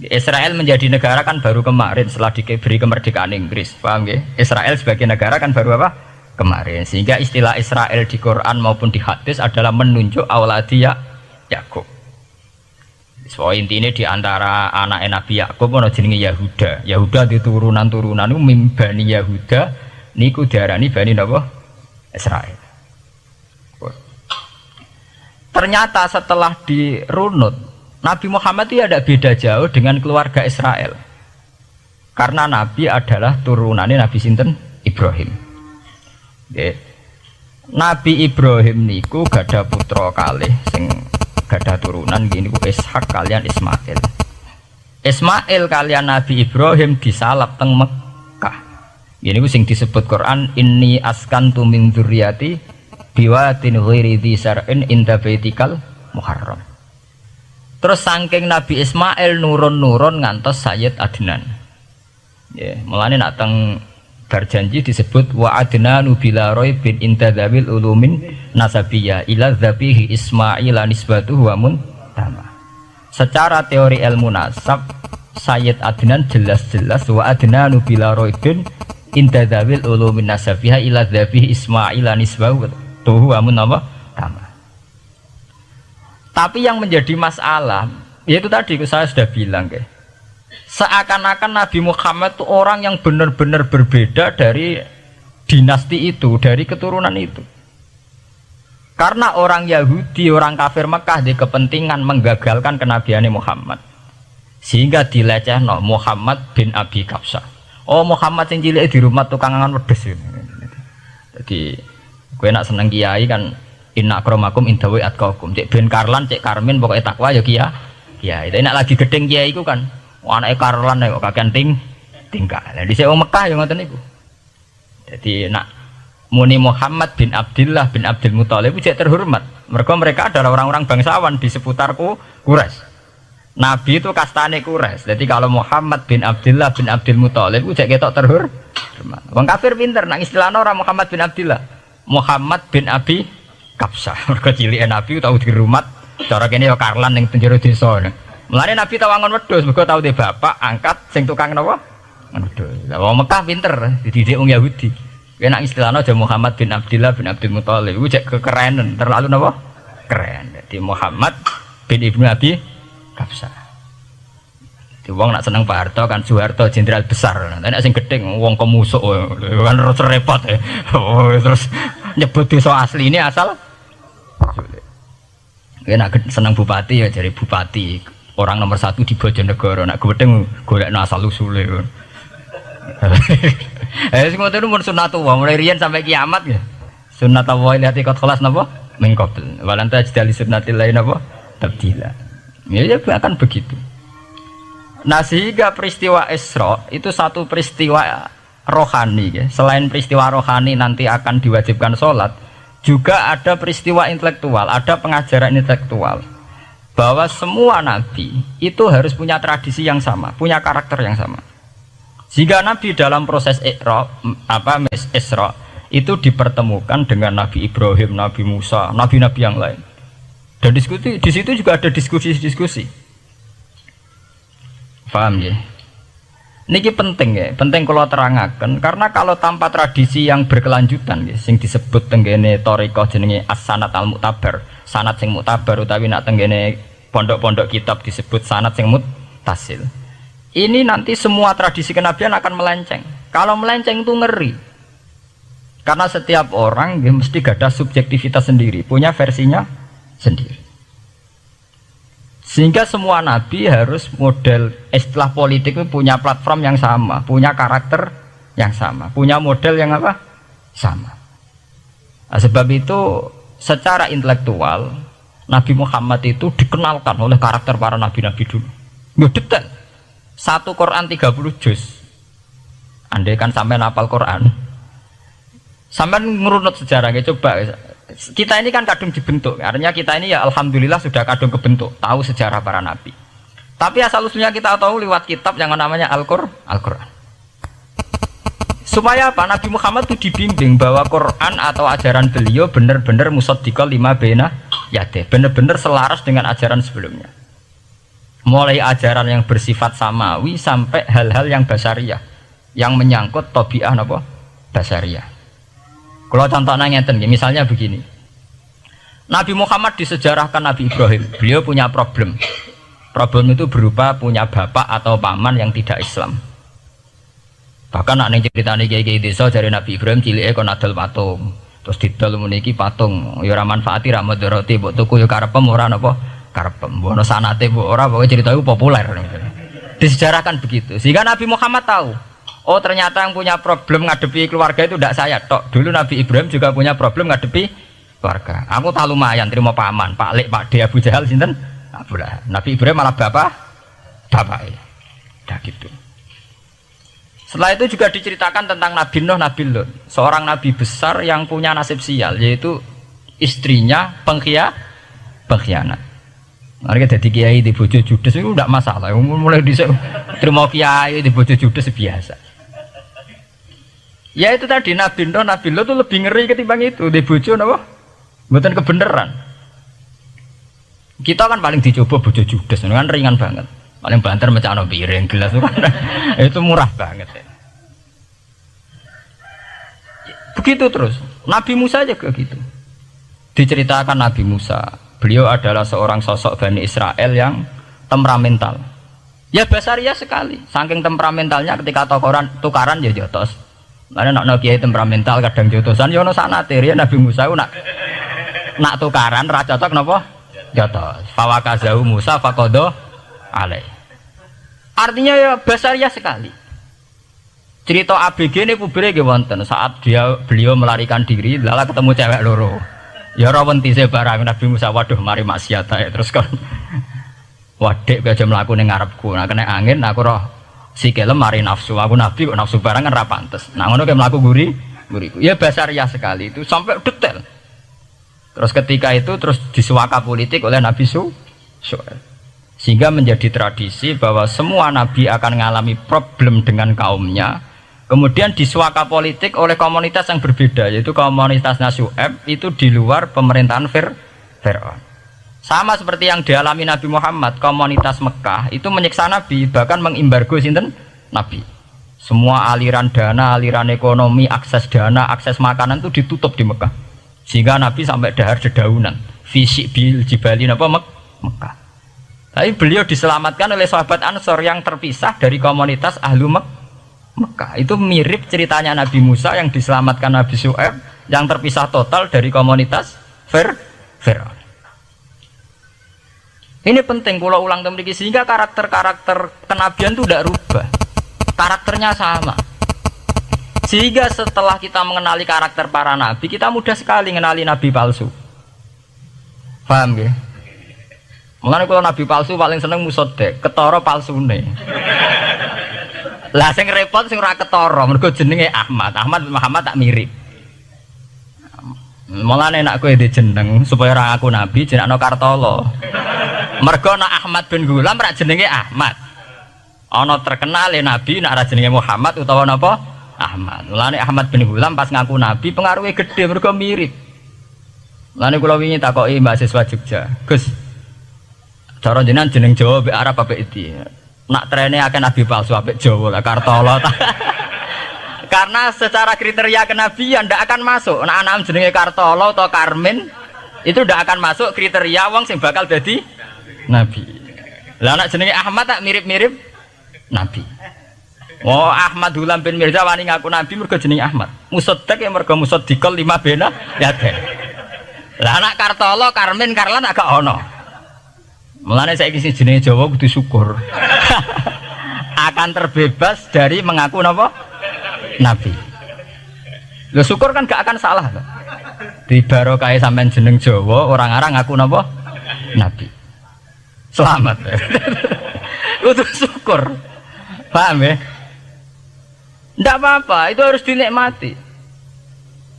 [SPEAKER 2] Israel menjadi negara kan baru kemarin setelah diberi kemerdekaan Inggris, paham ya? Israel sebagai negara kan baru apa? Kemarin. Sehingga istilah Israel di Quran maupun di hadis adalah menunjuk auladi Yakub. So intinya di antara anak Nabi Yakub ono jenenge Yahuda. Yahuda di turunan-turunan itu mimbani Yahuda niku diarani bani napa? Israel. Ternyata setelah dirunut Nabi Muhammad itu ada beda jauh dengan keluarga Israel. Karena Nabi adalah turunannya Nabi sinten? Ibrahim. Okay. Nabi Ibrahim niku gada putra kalih sing gada turunan gini ku Ishak kalian Ismail. Ismail kalian Nabi Ibrahim disalap teng Mekah. Gini ku sing disebut Quran inni askantu min dzurriyyati biwatin ghairi dzi sar'in inda baitikal muharram. Terus saking Nabi Ismail nurun-nurun ngantos Sayyid Adnan. Ya, mulane nak teng berjanji disebut wa adnanu bila raibin intadzawil ulumin nasabiyah ila dzabihi Ismail nisbatuhu wa muntama. Secara teori ilmu nasab Sayyid Adnan jelas-jelas wa adnanu bila raibin intadzawil ulumin nasabiyah ila dzabihi Ismail nisbatuhu wa muntama. Tapi yang menjadi masalah yaitu tadi saya sudah bilang seakan-akan Nabi Muhammad itu orang yang benar-benar berbeda dari dinasti itu, dari keturunan itu. Karena orang Yahudi, orang kafir Mekah di kepentingan menggagalkan kenabian Muhammad. Sehingga dilecehno Muhammad bin Abi Kapsah. Oh Muhammad yang cilik di rumah tukang angan wedes. Jadi gue nak seneng kiai kan inna akramakum indawi atqakum. Cek ben Karlan, cek Karmin pokoknya takwa ya kiai. Tapi nak lagi gedeng kiai iku kan anake Karlan kok kakean tingkah. Lah dhisik wong Mekah ya ngoten niku. Jadi nak muni Muhammad bin Abdullah bin Abdul Muthalib cek terhormat. Mereka adalah orang-orang bangsawan di seputar Quraisy. Nabi itu kastane Quraisy. Jadi kalau Muhammad bin Abdullah bin Abdul Muthalib cek ketok terhormat. Wong kafir pinter nang istilahna ora Muhammad bin Abdullah. Muhammad bin Abi Kapsah. Mergo cilike Nabi tau dirumat cara kene ya Karlan ning penjara desa. Mulane Nabi tawangon wedhus, mergo tau de bapak angkat sing tukang napa? Wedhus. Lah wong Mekah pinter, dididik wong Yahudi. Nek istilahnya aja Muhammad bin Abdillah bin Abdul Muthalib, iku cek kekerenan, terlalu napa? Keren. Jadi Muhammad bin Ibnu Abi Kapsah. Di wong nak seneng Pak Harto kan Soeharto jenderal besar. Nek sing gedeng wong kemusuk kan repot ya. Terus nyebut desa asli ini asal nak seneng bupati ya jadi bupati orang nomor 1 di Bojonegoro. Nak gedeng golekno asal usule. Semua itu mun sunnatullah mulai riyen sampai kiamat ya. Sunnatullah lihat ikut kelas napa? Mengkobel. Walanta jadi sunnatillah napa? Tabdila. Ya akan begitu. Nah sehingga peristiwa Isra itu satu peristiwa rohani ya. Selain peristiwa rohani nanti akan diwajibkan sholat, juga ada peristiwa intelektual, ada pengajaran intelektual bahwa semua nabi itu harus punya tradisi yang sama, punya karakter yang sama. Jika nabi dalam proses Isra itu dipertemukan dengan Nabi Ibrahim, Nabi Musa, nabi-nabi yang lain. Dan diskusi di situ juga ada diskusi-diskusi. Paham ya? Niki penting ya, penting kalau terangkan karena kalau tanpa tradisi yang berkelanjutan ya, sing disebut tenggene thariqah jenenge as-sanad al-mu'tabar, sanad sing mu'tabar utawi nak tenggene pondok-pondok kitab disebut sanad sing muttasil. Ini nanti semua tradisi kenabian akan melenceng. Kalau melenceng itu ngeri. Karena setiap orang ya, mesti ada subjektivitas sendiri, punya versinya sendiri. Sehingga semua nabi harus model istilah politik itu punya platform yang sama, punya karakter yang sama, punya model yang apa? Sama. Nah, sebab itu secara intelektual Nabi Muhammad itu dikenalkan oleh karakter para nabi-nabi dulu. Ya detail. Satu Quran 30 juz. Andai kan sampai hafal Quran. Sampai ngurunut sejarahnya coba. Kita ini kan kadung dibentuk, artinya kita ini ya alhamdulillah sudah kadung kebentuk, tahu sejarah para nabi. Tapi asal usulnya kita tahu lewat kitab yang namanya Al-Quran. Supaya apa? Nabi Muhammad itu dibimbing bahwa Quran atau ajaran beliau benar-benar musaddiqal lima baina yadeh, benar-benar selaras dengan ajaran sebelumnya. Mulai ajaran yang bersifat samawi sampai hal-hal yang basariyah, yang menyangkut tabiah apa? Basariyah. Kalau contohnya ngeten, misalnya begini. Nabi Muhammad disejarahkan Nabi Ibrahim. Beliau punya problem. Problem itu berupa punya bapak atau paman yang tidak Islam. Bahkan nak ceritanya kiai desa dari Nabi Ibrahim cilik kon adol patung. Terus didol meniki patung. Ya ora manfaati ra mudarati mbok tuku ya karepem ora napa karepem. Mbok ana sanate mbok ora pokoke cerita itu populer. Disejarahkan begitu. Sehingga Nabi Muhammad tahu. Oh ternyata yang punya problem ngadepi keluarga itu tidak saya tok. Dulu Nabi Ibrahim juga punya problem ngadepi keluarga. Aku tak lumayan terima paman, Pak Lek, Pak D, Abu Jahal sinten? Abu Lahab. Nabi Ibrahim malah bapak. Dah gitu. Setelah itu juga diceritakan tentang Nabi Nuh, Nabi Lut, seorang nabi besar yang punya nasib sial, yaitu istrinya pengkhianat. Mereka jadi kiai di bojo judes itu tidak masalah. Mulai terima kiai di bojo judes biasa. Ya itu tadi Nabi Nuh, Nabi Lut itu lebih ngeri ketimbang itu di bojo apa? Bukan kebenaran. Kita kan paling dicoba bojo judes, kan ringan banget. Paling banter mecano piring gelas itu murah banget. Ya. Begitu terus. Nabi Musa juga gitu. Diceritakan Nabi Musa, beliau adalah seorang sosok Bani Israel yang temperamental. Ya basariah sekali. Saking temperamentalnya ketika tukaran ya jotos. Karena nak kiai temperamental kadang jotosan, yono sanate ya Nabi Musa nak tukaran ra cocok napa? Jotos. Fawakazahu Musa faqada alai. Artinya ya basariah sekali. Cerita ABG ini pubere nggih wonten saat beliau melarikan diri lala ketemu cewek loro. Ya ora wentise barang Nabi Musa, waduh mari maksiat ae terus kan. Wadek aja mlaku ning ngarepku. Nah kena angin aku roh sikile mari nafsu. Aku nabi kok nafsu barang kan ra pantes. Nah ngono ke mlaku guriku. Ya basariah sekali itu sampai detail. Terus ketika itu terus disuaka politik oleh Nabi Syuaib. Sehingga menjadi tradisi bahwa semua nabi akan mengalami problem dengan kaumnya. Kemudian disuaka politik oleh komunitas yang berbeda, yaitu komunitas Syuaib itu di luar pemerintahan Fir'aun. Sama seperti yang dialami Nabi Muhammad, komunitas Mekah itu menyiksa Nabi, bahkan mengimbargo sinten Nabi. Semua aliran dana, aliran ekonomi, akses dana, akses makanan itu ditutup di Mekah. Sehingga Nabi sampai dahar dedaunan, fisik bil jibalin apa Mekah. Tapi beliau diselamatkan oleh sahabat Ansor yang terpisah dari komunitas ahlu Mekah. Itu mirip ceritanya Nabi Musa yang diselamatkan Nabi Syuaib yang terpisah total dari komunitas Fir'aun. Ini penting kalau ulang temriki sehingga karakter-karakter kenabian itu tidak rubah. Karakternya sama. Sehingga setelah kita mengenali karakter para nabi, kita mudah sekali mengenali nabi palsu. Paham ya? Mulane kalau nabi palsu paling seneng musodek, ketara palsune. Lah sing repot sing ora ketara, mergo jenenge Ahmad. Ahmad Muhammad tak mirip. Mulane nek kowe jeneng supaya ora ngaku nabi jenengno Kartolo. Mergo nek Ahmad bin Gulam rak jenenge Ahmad. Ana terkenal nabi nek ora jenenge Muhammad utawa napa? Ahmad. Mulane Ahmad bin Gulam pas ngaku nabi pengaruhe gede mergo mirip. Mulane kula wingi takoki mahasiswa Jogja, Gus, cara jenengan jeneng Jawa mbek Arab apa iki? Nak trene akeh nabi palsu apik Jawa lah Kartolo. Karena secara kriteria kenabian ndak akan masuk. Nek anak jenenge Kartolo atau Karmin itu ndak akan masuk kriteria wong sing bakal dadi nabi. Lah anak jenenge Ahmad tak mirip-mirip nabi. Oh, Ahmad Hulam bin Mirza wani ngaku nabi mergo jenenge Ahmad. Musaddaq ya mergo musaddiqal lima bena ya teh. Lah anak Kartolo, Karmin, Karlan agak ono. Mulane saiki sing jenenge Jawa kudu syukur. Akan terbebas dari mengaku napa? Nabi. Lho syukur kan gak akan salah. Di barokah sampean jeneng Jawa, orang-orang ngaku napa? Nabi. Selamat. Kudu syukur. Paham ya? Ndak apa-apa, itu harus dinikmati.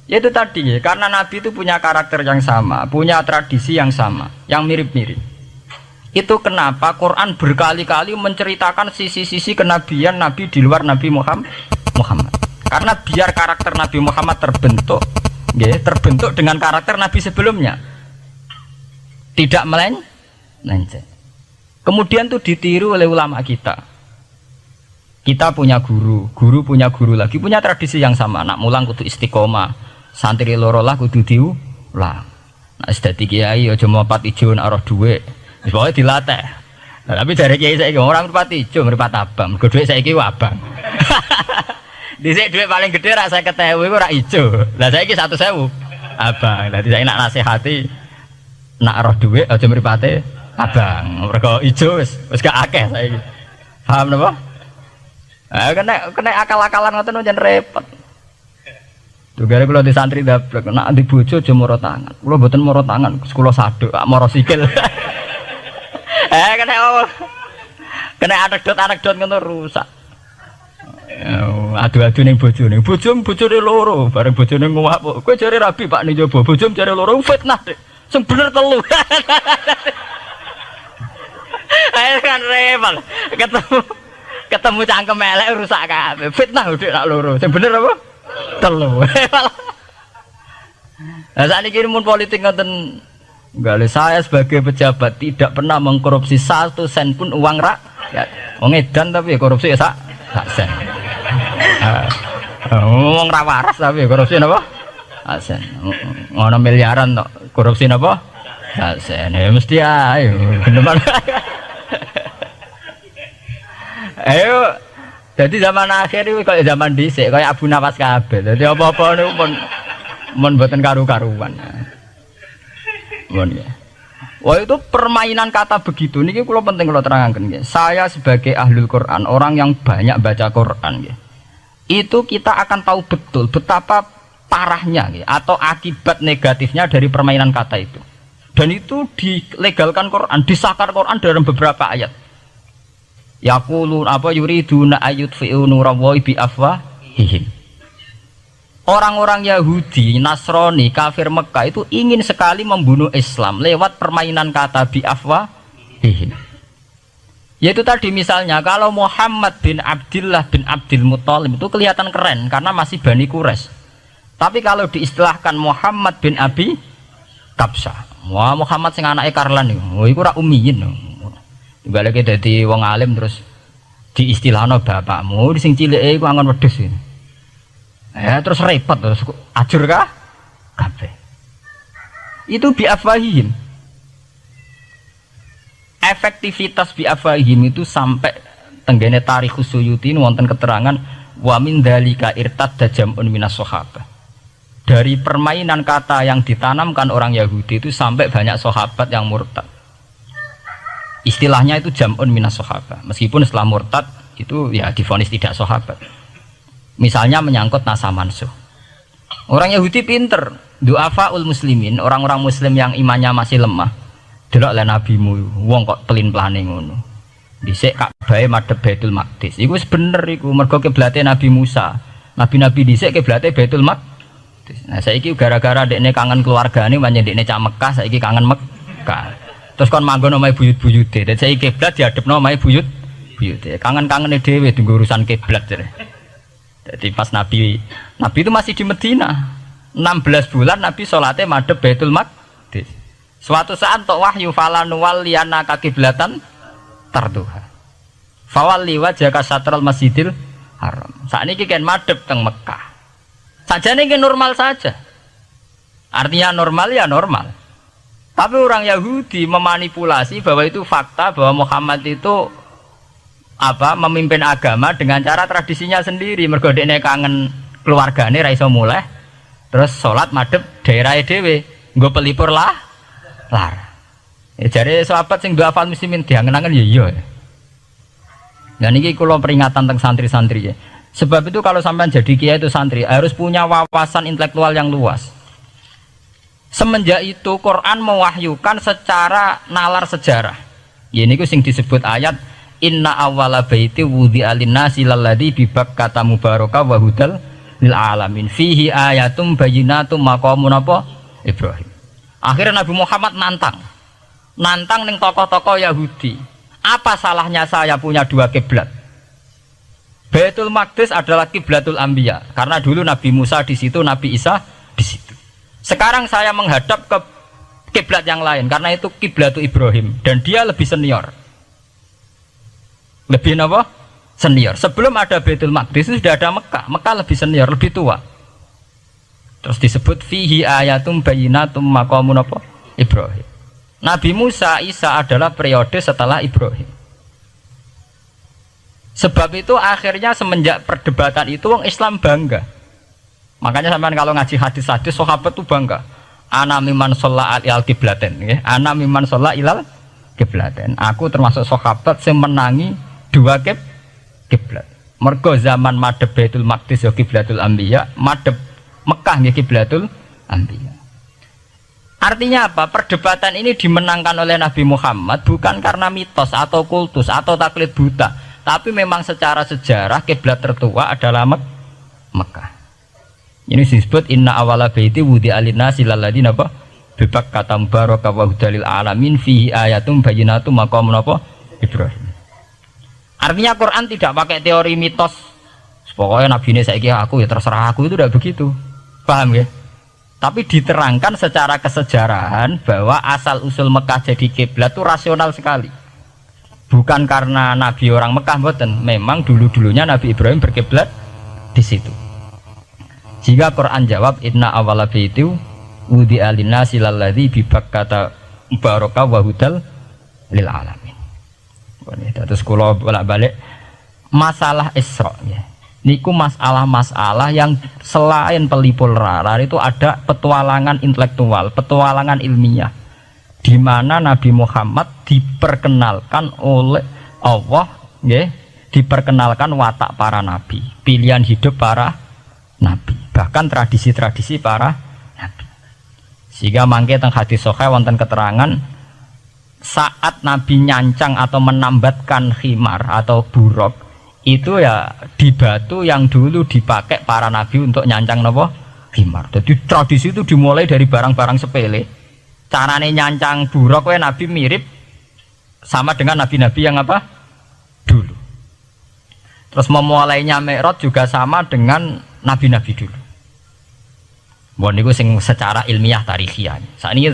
[SPEAKER 2] Ya itu tadi ya, karena Nabi itu punya karakter yang sama, punya tradisi yang sama, yang mirip-mirip. Itu kenapa Quran berkali-kali menceritakan sisi-sisi kenabian Nabi di luar Nabi Muhammad. Karena biar karakter Nabi Muhammad terbentuk, ya, terbentuk dengan karakter Nabi sebelumnya, tidak melenceng. Kemudian tuh ditiru oleh ulama kita. Kita punya guru, guru punya guru lagi, punya tradisi yang sama. Nak mulang kudu istiqomah, santri loro lah kudu diulang. Nah, sedati kiai aja mripat ijo nek ora dhuwit. Wis pokoke dilatih. Nah, tapi dari kiai saiki orang mripat ijo, mripat abang. Mergo dhuwit saiki abang. Dhisik dhuwit paling gedhe rak 50.000 iku rak ijo. Lah saiki 100.000 abang. Dadi saiki nak nasihati nak roh dhuwit aja mripate abang. Mergo ijo wis gak akeh saiki. Paham napa? Kena akal-akalan ngoten jan repot. Tugare kula di santri dablek, nek di bojo aja moro tangan. Kula mboten moro tangan, kula saduk, moro sikil. Kena anekdot ngono rusak. Adu-adu ning bojone. Bojone loro, bareng bojone nguwak. Kowe jare rabi Pak ning njaba, bojom jare loro fitnah, Dik. Sing bener telu. Ayo kan repot. Ketemu cangkem elek rusak kabeh. Fitnah udah nak loro. Sing bener apa? Telu. Lah sakniki mun politik ngoten nggale saya sebagai pejabat tidak pernah mengkorupsi 1 sen pun uang rakyat. Wong edan tapi korupsi ya sak sen. Wong ra waras tapi korupsi napa? Sak sen. Ngono miliaran tok. Korupsi napa? Sak sen. Ya mesti ae. Bener. Ayo, jadi zaman akhir itu kayak zaman dhisik, kayak Abu Nawas kabeh. Jadi apa-apa niku mun mboten karu-karuan. Mun ya. Wah itu permainan kata begitu niki kula penting kula terangaken nggih. Saya sebagai ahlul Quran, orang yang banyak baca Quran nggih. Itu kita akan tahu betul betapa parahnya nggih atau akibat negatifnya dari permainan kata itu. Dan itu dilegalkan Quran, disahkan Quran dalam beberapa ayat. Yaqulun apa yuriduna ayutfi'u nurallahi bi afwahihim. Orang-orang Yahudi, Nasrani, kafir Mekah itu ingin sekali membunuh Islam lewat permainan kata bi afwahihim. Yaitu tadi misalnya kalau Muhammad bin Abdullah bin Abdul Muthalib itu kelihatan keren karena masih Bani Quraisy. Tapi kalau diistilahkan Muhammad bin Abi Kabsyah,
[SPEAKER 4] Wah Muhammad sing anake Karlan niku. Oh iku ora ummiyin. Dibaleke dadi wong alim terus diistilahno bapakmu sing cilike iku angon wedhus. Ya terus repot terus ajur kah? Kabeh. Itu biafwahihim. Efektivitas biafwahihim itu sampai tenggene Tarikhus Suyuti wonten keterangan wa min dzalika irtadda jam'un minas sahabah. Dari permainan kata yang ditanamkan orang Yahudi itu sampai banyak sahabat yang murtad. Istilahnya itu jam'un minas sahabah. Meskipun setelah murtad itu ya divonis tidak sahabat. Misalnya menyangkut nasa mansuh. Orang Yahudi pinter, du'afaul muslimin, orang-orang muslim yang imannya masih lemah. Delok le nabimu, wong kok pelin-pelane ngono. Dhisik Ka'bah madhep Baitul Maqdis. Iku wis bener iku, mergo kiblate Nabi Musa. Nabi-nabi dhisik kiblate Baitul Maqdis. Nah saiki gara-gara dekne kangen keluargane pancen dekne cak Mekah, saiki kangen Mekah. Terus kon manggon omahe buyut-buyute. Dan saiki kiblat diadepno omahe buyute. Kangen-kangene dhewe tunggu urusan kiblat jare. Jadi pas Nabi itu masih di Medina. 16 bulan Nabi salate madhep Baitul Maqdis. Suatu saat tok wahyu falan walliyana ka kiblatan tarduha. Fawalli wajhaka satral Masjidil Haram. Sakniki kan madhep teng Mekah. Sajane ini normal saja. Artinya normal ya normal. Tapi orang Yahudi memanipulasi bahwa itu fakta bahwa Muhammad itu memimpin agama dengan cara tradisinya sendiri. Mergo dekne kangen keluargane ra iso muleh. Terus salat madhep daerahe dhewe, nggo pelipur lar. Ya jare sahabat sing du'afal muslimin diangen-angen ya iya. Nah niki kula peringatan teng santri-santri ya. Sebab itu kalau sampai jadi kiai itu santri harus punya wawasan intelektual yang luas. Semenjak itu Quran mewahyukan secara nalar sejarah. Ya ini sing disebut ayat inna awwala baiti wudi'a lin-nasi lalladzi bi Bakkata mubaraka wa hudal lil alamin fihi ayatum bayyinatum maqamun apa Ibrahim. Akhirnya Nabi Muhammad nantang ning tokoh-tokoh Yahudi. Apa salahnya saya punya dua kiblat? Baitul Maqdis adalah kiblatul anbiya karena dulu Nabi Musa di situ, Nabi Isa di situ. Sekarang saya menghadap ke kiblat yang lain karena itu kiblatul Ibrahim dan dia lebih senior. Lebih apa? Senior. Sebelum ada Baitul Maqdis itu sudah ada Mekah. Mekah lebih senior, lebih tua. Terus disebut fihi ayatum bayyinatum maqamun apa? Ibrahim. Nabi Musa, Isa adalah periode setelah Ibrahim. Sebab itu akhirnya semenjak perdebatan itu orang Islam bangga. Makanya sampean kalau ngaji hadis-hadis sahabat itu bangga. Ana mimman sholla ilal kiblaten, ya. Ana mimman sholla ilal kiblaten. Aku termasuk sahabat yang menangi dua kiblat. Mergo zaman madhep Baitul Maqdis ya kiblatul anbiya, madhep Mekah ya kiblatul anbiya. Artinya apa? Perdebatan ini dimenangkan oleh Nabi Muhammad bukan karena mitos atau kultus atau taklid buta, tapi memang secara sejarah kiblat tertua adalah Mekah. Ini disebut inna awala baiti wudi'a lin-nasi lalladzi napa bi Bakkata mubaraka wa hudalil alamin fihi ayatum bayyinatum maqamun apa Ibrahim. Artinya Quran tidak pakai teori mitos. Pokoknya nabi ini saiki aku ya terserah aku, itu tidak begitu. Paham ya? Tapi diterangkan secara kesejarahan bahwa asal usul Mekah jadi kiblat itu rasional sekali. Bukan karena nabi orang Mekah mboten, memang dulu-dulunya Nabi Ibrahim berkiblat di situ. Jika Quran jawab inna awwala baiti wudi'a lin-nasi lalladzi bi Bakkata mubaraka wa hudal lil alamin. Terus kula bolak-balik masalah Isra ya. Niku masalah-masalah yang selain pelipur lara itu ada petualangan intelektual, petualangan ilmiah, di mana Nabi Muhammad diperkenalkan oleh Allah, ya, diperkenalkan watak para nabi, pilihan hidup para nabi, bahkan tradisi-tradisi para nabi. Sehingga mangke teng hadis sahih wonten keterangan saat Nabi nyancang atau menambatkan khimar atau buruk itu ya di batu yang dulu dipakai para nabi untuk nyancang nopo khimar. Jadi tradisi itu dimulai dari barang-barang sepele. Carane nyancang buruk we nabi mirip sama dengan nabi-nabi yang apa dulu. Terus memulainya Mi'raj juga sama dengan nabi-nabi dulu. Bon niku sing secara ilmiah tarikhiyah. Saat ini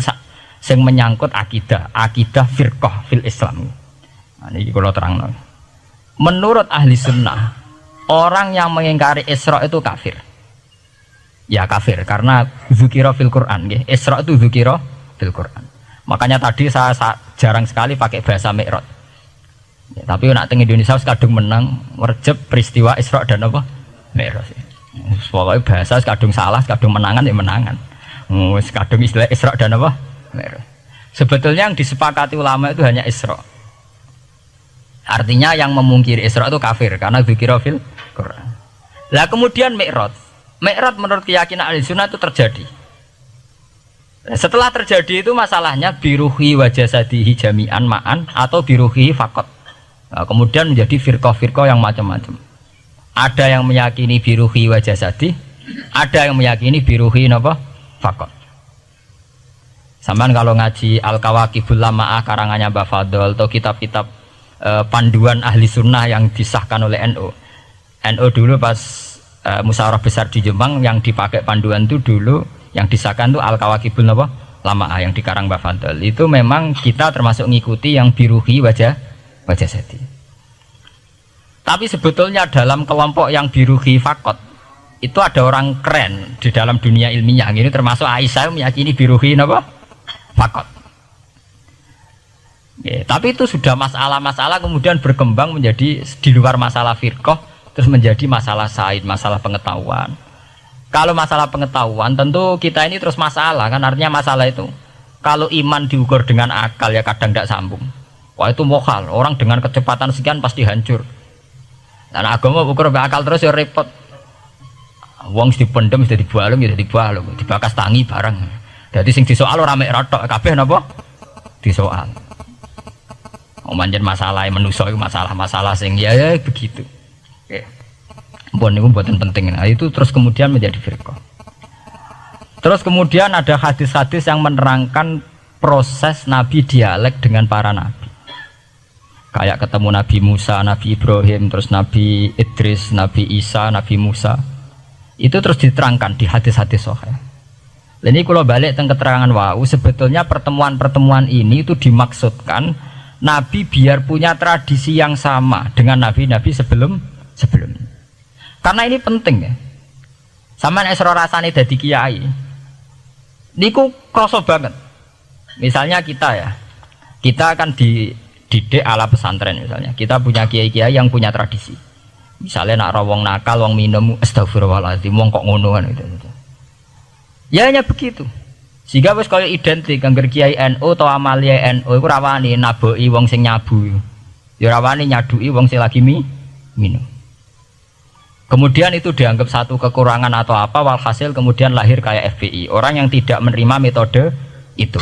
[SPEAKER 4] sing menyangkut akidah firqah fil Islam. Nah, ini kalau terang. Menurut ahli sunnah, orang yang mengingkari Isra itu kafir. Ya kafir karena dzikra fil Quran, nggih. Isra itu dzikra fil Quran. Makanya tadi saya jarang sekali pakai bahasa Mi'raj. Ya, tapi nak teng Indonesia kadung menang merjeb peristiwa Isra dan apa? Mi'raj. Pokoknya bahasa kadung salah, kadung menangan ya menangan. Kadung istilah Isra dan apa? Mi'raj. Sebetulnya yang disepakati ulama itu hanya Isra. Artinya yang memungkiri Isra itu kafir karena dzikra fil Quran. Lah kemudian Mi'raj. Mi'raj menurut keyakinan ahli sunnah itu terjadi. Setelah terjadi itu masalahnya biruhi wa jasadihi jami'an ma'an atau biruhi fakot. Nah, kemudian menjadi firqah-firqah yang macam-macam. Ada yang meyakini biruhi wa jasadi, ada yang meyakini biruhi napa? Fakot. Samaan kalau ngaji Al-Kawakibul Lama'ah karangannya Mbah Fadl atau kitab-kitab panduan ahli sunnah yang disahkan oleh NU. NU dulu pas musyawarah besar di Jemang yang dipakai panduan itu dulu yang disahkan itu Al-Kawakibul Lama'ah yang dikarang Mbah Fadl. Itu memang kita termasuk ngikuti yang biruhi wajah seti. Tapi sebetulnya dalam kelompok yang biruhi fakot itu ada orang keren di dalam dunia ilmiah. Ini termasuk Aisyah meyakini biruhi apa? Fakot. Ya, tapi itu sudah masalah-masalah kemudian berkembang menjadi di luar masalah firqah. Terus menjadi masalah said, masalah pengetahuan. Kalau masalah pengetahuan tentu kita ini terus masalah kan, artinya masalah itu kalau iman diukur dengan akal ya kadang tidak sambung. Wah itu mokal, orang dengan kecepatan sekian pasti hancur. Dan agama ukur akal terus ya repot. Wong dipendem sudah dibalung ya dibalung, dibakas tangi bareng. Jadi sing disoal ora mek rotok kabeh napa? Disoal. Manjen masalah manusa itu masalah-masalah sing ya begitu. Bon itu buatan penting. Nah, itu terus kemudian menjadi firqah. Terus kemudian ada hadis-hadis yang menerangkan proses Nabi dialek dengan para nabi. Kayak ketemu Nabi Musa, Nabi Ibrahim, terus Nabi Idris, Nabi Isa, Nabi Musa. Itu terus diterangkan di hadis-hadis sahih. Ini kalau balik tentang keterangan wau, sebetulnya pertemuan-pertemuan ini itu dimaksudkan Nabi biar punya tradisi yang sama dengan nabi-nabi sebelumnya. Karena ini penting ya. Sama esro rasane dadi kiai. Niku kroso banget. Misalnya kita ya. Kita akan dididik ala pesantren misalnya. Kita punya kiai-kiai yang punya tradisi. Misalnya nak rawong nakal, wong minum astagfirullahaladzim, wong kok ngono kan gitu. Ya hanya begitu. Sehingga wis kaya identik angger kiai NU atau amalia NU iku rawani naboki wong sing nyabu. Ya rawani nyadui wong sing lagi minum. Kemudian itu dianggap satu kekurangan atau apa, walhasil kemudian lahir kayak FPI, orang yang tidak menerima metode itu.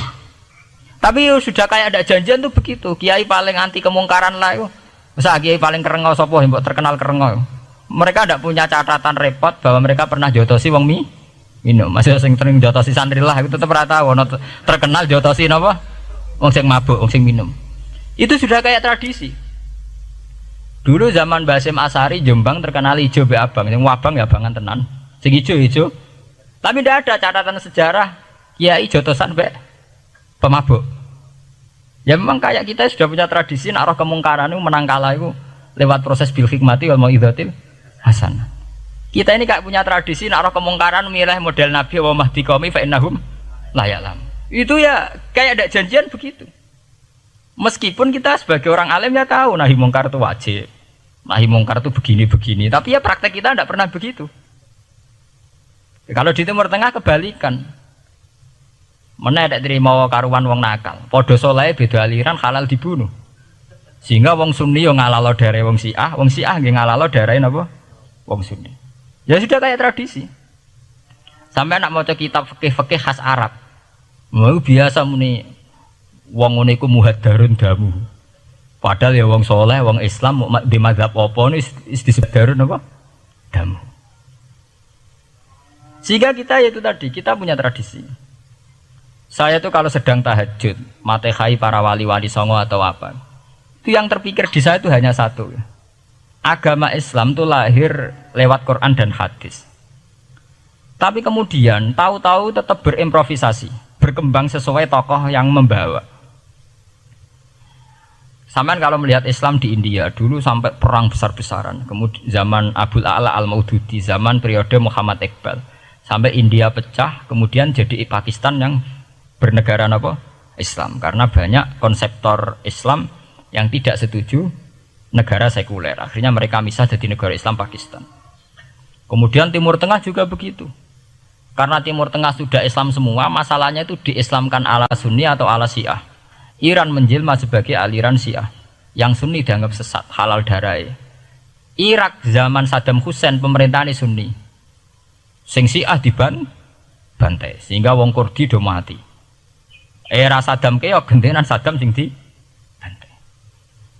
[SPEAKER 4] Tapi sudah kayak ada janjian tuh begitu, kiai paling anti kemungkaran lah itu. Masa kiai paling kerengau sopo yang terkenal kerengau. Mereka tidak punya catatan repot bahwa mereka pernah jotosi wong minum. Masih sing sering jotosi santri lah, itu tetap rata terkenal jotosi napa? Wong sing mabuk, wong sing minum. Itu sudah kayak tradisi. Dulu zaman Basim Asari Jombang terkenal hijau be abang, yang wabang ya abangan tenan, sing hijau. Tapi tidak ada catatan sejarah kiai jotosan be pemabuk. Ya memang kayak kita sudah punya tradisi nak roh kemungkaran itu menang kalah itu lewat proses bil hikmati wal mau'izatil hasanah. Kita ini kayak punya tradisi nak roh kemungkaran milih model Nabi wa mahdi qaumi fa innahum la ya'lam. Itu ya kayak ada janjian begitu. Meskipun kita sebagai orang alim ya tahu nahi mungkar itu wajib, nahi mungkar itu begini-begini, tapi ya praktek kita tidak pernah begitu. Kalau di Timur Tengah kebalikan, mana ada terima karuan wong nakal, podo soleh beda aliran halal dibunuh, sehingga wong Sunni yang ngalalo dari wong Syiah nggak ngalalo dari apa? Wong Sunni. Ya sudah kayak tradisi. Sampai nak mau kitab fikih khas Arab, mau biasa muni. Wong ngene iku muhaddarun damu. Padahal ya wong soleh, wong Islam di mazhab apa ini disebut darun apa? Damu. Sehingga kita itu tadi, kita punya tradisi. Saya tuh kalau sedang tahajud, matehai para wali-wali songo atau apa, itu yang terpikir di saya itu hanya satu. Agama Islam itu lahir lewat Quran dan hadis. Tapi kemudian tahu-tahu tetap berimprovisasi, berkembang sesuai tokoh yang membawa. Sampean kalau melihat Islam di India dulu sampai perang besar-besaran, kemudian zaman Abul A'la Al-Maududi, zaman periode Muhammad Iqbal, sampai India pecah, kemudian jadi Pakistan yang bernegara apa? Islam, karena banyak konseptor Islam yang tidak setuju negara sekuler. Akhirnya mereka misah jadi negara Islam Pakistan. Kemudian Timur Tengah juga begitu. Karena Timur Tengah sudah Islam semua, masalahnya itu diislamkan ala Sunni atau ala Syiah. Iran menjelma sebagai aliran Syiah. Yang Sunni dianggap sesat, halal darai. Irak zaman Saddam Hussein pemerintahan Sunni. Sing Syiah dibantai, sehingga wong Kurdi do mati. Era Saddam keok gentenan Saddam sing dibantai.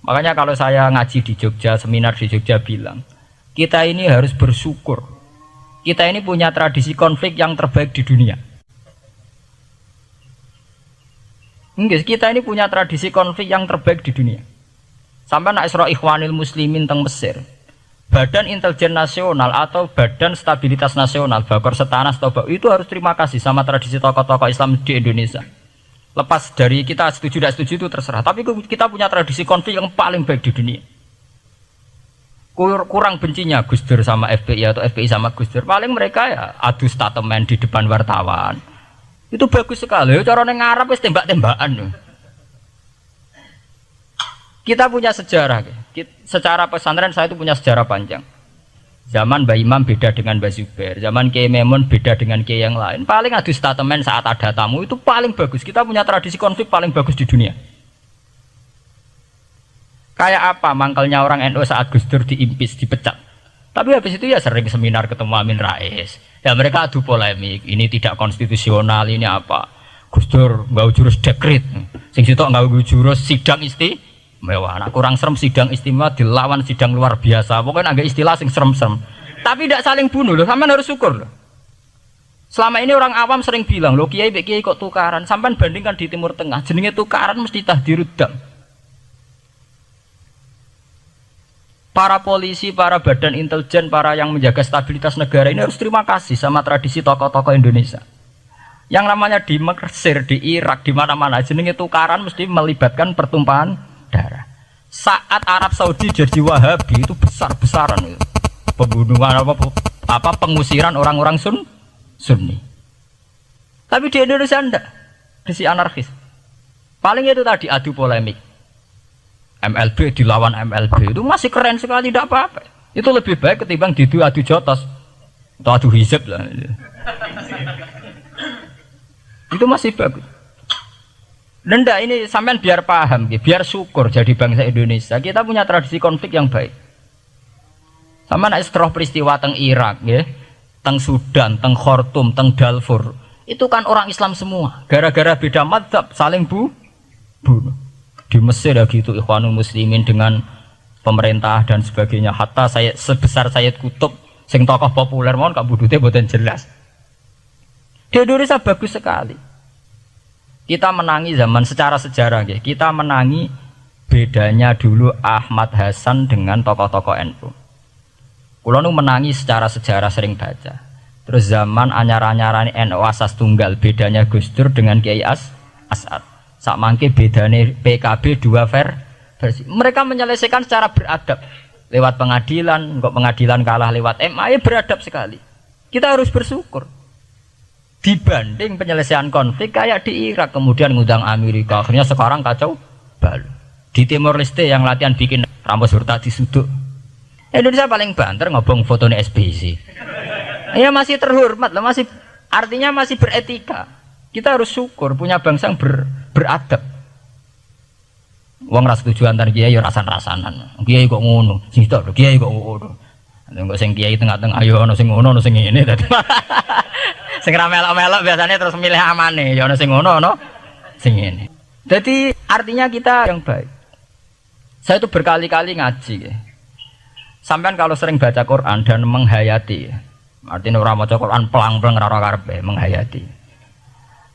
[SPEAKER 4] Makanya kalau saya ngaji di Jogja, seminar di Jogja bilang, kita ini harus bersyukur. Kita ini punya tradisi konflik yang terbaik di dunia. Enggak, kita ini punya tradisi konflik yang terbaik di dunia. Sampai nak Isra Ikhwanil Muslimin teng Mesir, Badan Intelijen Nasional atau Badan Stabilitas Nasional, Bakor Setanas atau itu harus terima kasih sama tradisi tokoh-tokoh Islam di Indonesia. Lepas dari kita setuju tidak setuju itu terserah, tapi kita punya tradisi konflik yang paling baik di dunia. Kurang bencinya Gus Dur sama FPI atau FPI sama Gus Dur, paling mereka ya adu statement di depan wartawan. Itu bagus sekali. Cara nang Arab wis tembak-tembakan. Kita punya sejarah. Secara pesantren saya itu punya sejarah panjang. Zaman Mbah Imam beda dengan Mbah Zubair, zaman Kiai Memun beda dengan Kiai yang lain. Paling adu statement saat ada tamu itu paling bagus. Kita punya tradisi konflik paling bagus di dunia. Kayak apa mangkalnya orang NU saat Gus Dur diimpis, dipecat. Tapi habis itu ya sering seminar ketemu Amin Rais. Ya mereka adu polemik, ini tidak konstitusional, ini apa. Gus Dur nggak jurus dekret. Sing sitok nggak jurus sidang istimewa. Nah, kurang serem sidang istimewa dilawan sidang luar biasa. Pokoknya agak istilah sing serem-serem. Tapi tidak saling bunuh loh, sampean harus syukur loh. Selama ini orang awam sering bilang, loh kiai kok tukaran. Sampean bandingkan di Timur Tengah, jenenge tukaran mesti tahdirudam. Para polisi, para badan intelijen, para yang menjaga stabilitas negara ini harus terima kasih sama tradisi tokoh-tokoh Indonesia. Yang namanya di Mesir, di Irak, di mana-mana jenenge tukaran mesti melibatkan pertumpahan darah. Saat Arab Saudi jadi Wahabi itu besar-besaran itu. Pembunuhan apa pengusiran orang-orang Sunni. Tapi di Indonesia enggak. Di anarkis. Paling itu tadi adu polemik. MLB dilawan MLB itu masih keren sekali, tidak apa-apa. Itu lebih baik ketimbang adu jotos atau adu hizib lah. Itu masih bagus. Nenda ini sampean biar paham, biar syukur jadi bangsa Indonesia. Kita punya tradisi konflik yang baik. Sama nak setelah peristiwa teng Irak, ya, teng Sudan, teng Khartoum, teng Darfur, itu kan orang Islam semua. Gara-gara beda madzhab saling bunuh. Di Mesir ya gitu, Ikhwanul Muslimin dengan pemerintah dan sebagainya. Hatta saya sebesar Sayyid Qutb, sing tokoh populer mohon kak budutnya boten jelas. Di Indonesia bagus sekali. Kita menangi zaman secara sejarah, ya. Kita menangi bedanya dulu Ahmad Hasan dengan tokoh-tokoh NU. Kulo nu menangi secara sejarah sering baca. Terus zaman anyar-anyaran NU asas tunggal, bedanya Gus Dur dengan Kiai As'ad. Sak mangke bedane PKB dua versi. Mereka menyelesaikan secara beradab. Lewat pengadilan, kok pengadilan kalah lewat MA, beradab sekali. Kita harus bersyukur. Dibanding penyelesaian konflik kayak di Irak, kemudian ngundang Amerika, akhirnya sekarang kacau balau. Di Timor Leste yang latihan bikin rambut serta disuduk. Indonesia paling banter ngobong fotonya SBC. Ya masih terhormat lah, masih artinya masih beretika. Kita harus syukur punya bangsa yang beradab. Wong ras tujuan antar kiai ya rasan-rasanan. Kiai kok ngono, sing tok kiai kok ngono. Engko sing kiai tengah-tengah ayo ono sing ngono ono sing ngene dadi. Sing ra melok-melok biasanya terus milih amane, ya ono sing ngono ono sing ngene. Jadi artinya kita yang baik. Saya itu berkali-kali ngaji ya. Sampean kalau sering baca Quran dan menghayati, artinya ora maca Quran pelang-pelang ora karepe, menghayati.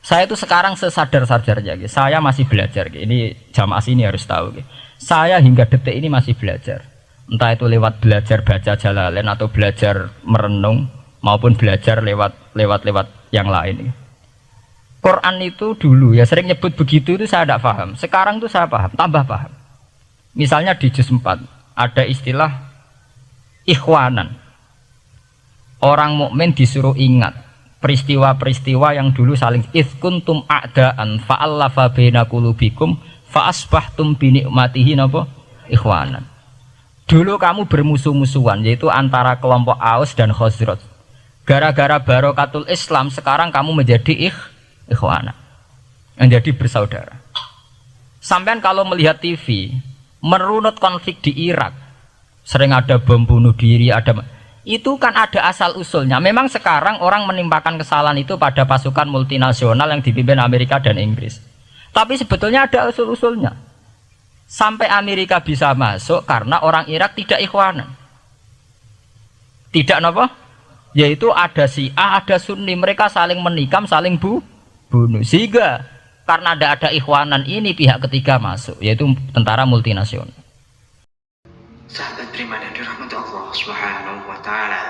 [SPEAKER 4] Saya itu sekarang sesadar-sadarnya, saya masih belajar. Ini jamaah sini harus tahu. Saya hingga detik ini masih belajar. Entah itu lewat belajar baca Jalalain atau belajar merenung maupun belajar lewat yang lain. Quran itu dulu ya sering nyebut begitu itu saya tidak paham. Sekarang tuh saya paham, tambah paham. Misalnya di juz 4 ada istilah ikhwanan. Orang mukmin disuruh ingat peristiwa-peristiwa yang dulu saling kuntum a'daan fa'allafa baina qulubikum fa asbahtum bi nikmatihi napa ikhwanan. Dulu kamu bermusuh-musuhan yaitu antara kelompok Aus dan Khazraj. Gara-gara barokatul Islam sekarang kamu menjadi ikhwanan. Menjadi bersaudara. Sampean kalau melihat TV merunut konflik di Irak, sering ada bom bunuh diri, itu kan ada asal usulnya. Memang sekarang orang menimpakan kesalahan itu pada pasukan multinasional yang dipimpin Amerika dan Inggris. Tapi sebetulnya ada usul-usulnya. Sampai Amerika bisa masuk karena orang Irak tidak ikhwanan. Tidak apa? Yaitu ada Syiah, ada Sunni, mereka saling menikam, saling bunuh. Sehingga karena ada ikhwanan ini pihak ketiga masuk, yaitu tentara multinasional.
[SPEAKER 1] Sahabat beriman yang dirahmati Allah Subhanahu wa taala.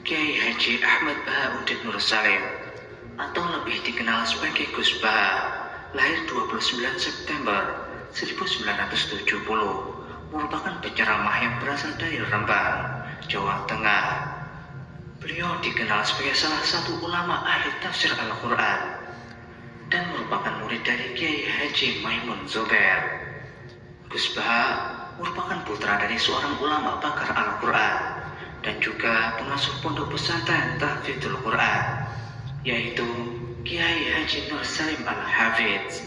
[SPEAKER 1] Kiai Haji Ahmad Bahauddin Nur Salim atau lebih dikenal sebagai Gus Baha, lahir 29 September 1970, merupakan penceramah yang berasal dari Rembang, Jawa Tengah. Beliau dikenal sebagai salah satu ulama ahli tafsir Al-Quran dan merupakan murid dari Kiai Haji Maimun Zubair. Gus Baha merupakan putra dari seorang ulama pakar Al-Quran dan juga pengasuh pondok pesantren Tahfidzul Quran, yaitu Kiai Haji Nur Salim Al-Hafidz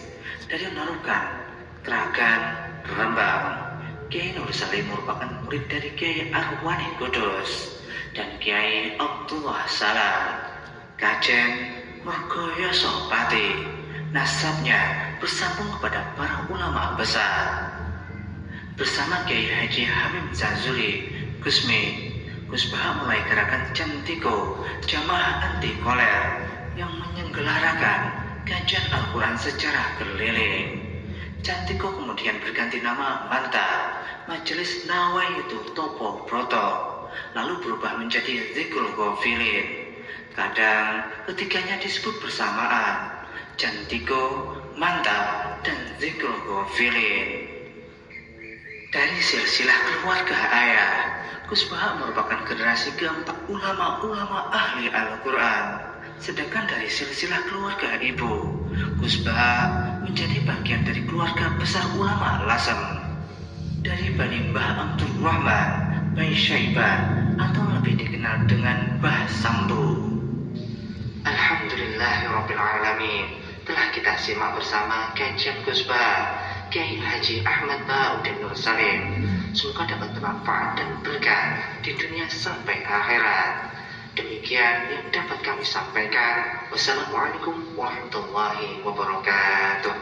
[SPEAKER 1] dari Narukan, Kragan, Rembang. Kiai Nur Salim merupakan murid dari Kiai Arwani Kudus dan Kiai Abdullah Salam, Kajen, Mergoyoso Pati. Nasabnya bersambung kepada para ulama besar. Bersama Kiai Haji Hamim Zazuli, Gusmi, Gus Baha mulai gerakan Jantiko, jamaah anti koler yang menyelenggarakan kajian Al-Quran secara keliling. Jantiko kemudian berganti nama Manta, Majelis Nawaitu Topo Broto, lalu berubah menjadi Zikrul Ghafilin. Kadang ketiganya disebut bersamaan, Jantiko, Manta, dan Zikrul Ghafilin. Dari silsilah keluarga ayah, Gus Baha merupakan generasi keempat ulama-ulama ahli Al-Quran. Sedangkan dari silsilah keluarga ibu, Gus Baha menjadi bagian dari keluarga besar ulama Lasem. Dari Bani Mbah Abdul Rahman, Bai Syaiban, atau lebih dikenal dengan Mbah Sambu. Alhamdulillahirrabbilalamin. Telah kita simak bersama kajian Gus Baha, Kiai Haji Ahmad Bahauddin Nur Salim. Semoga dapat bermanfaat dan berkah di dunia sampai akhirat. Demikian yang dapat kami sampaikan. Wassalamualaikum warahmatullahi wabarakatuh.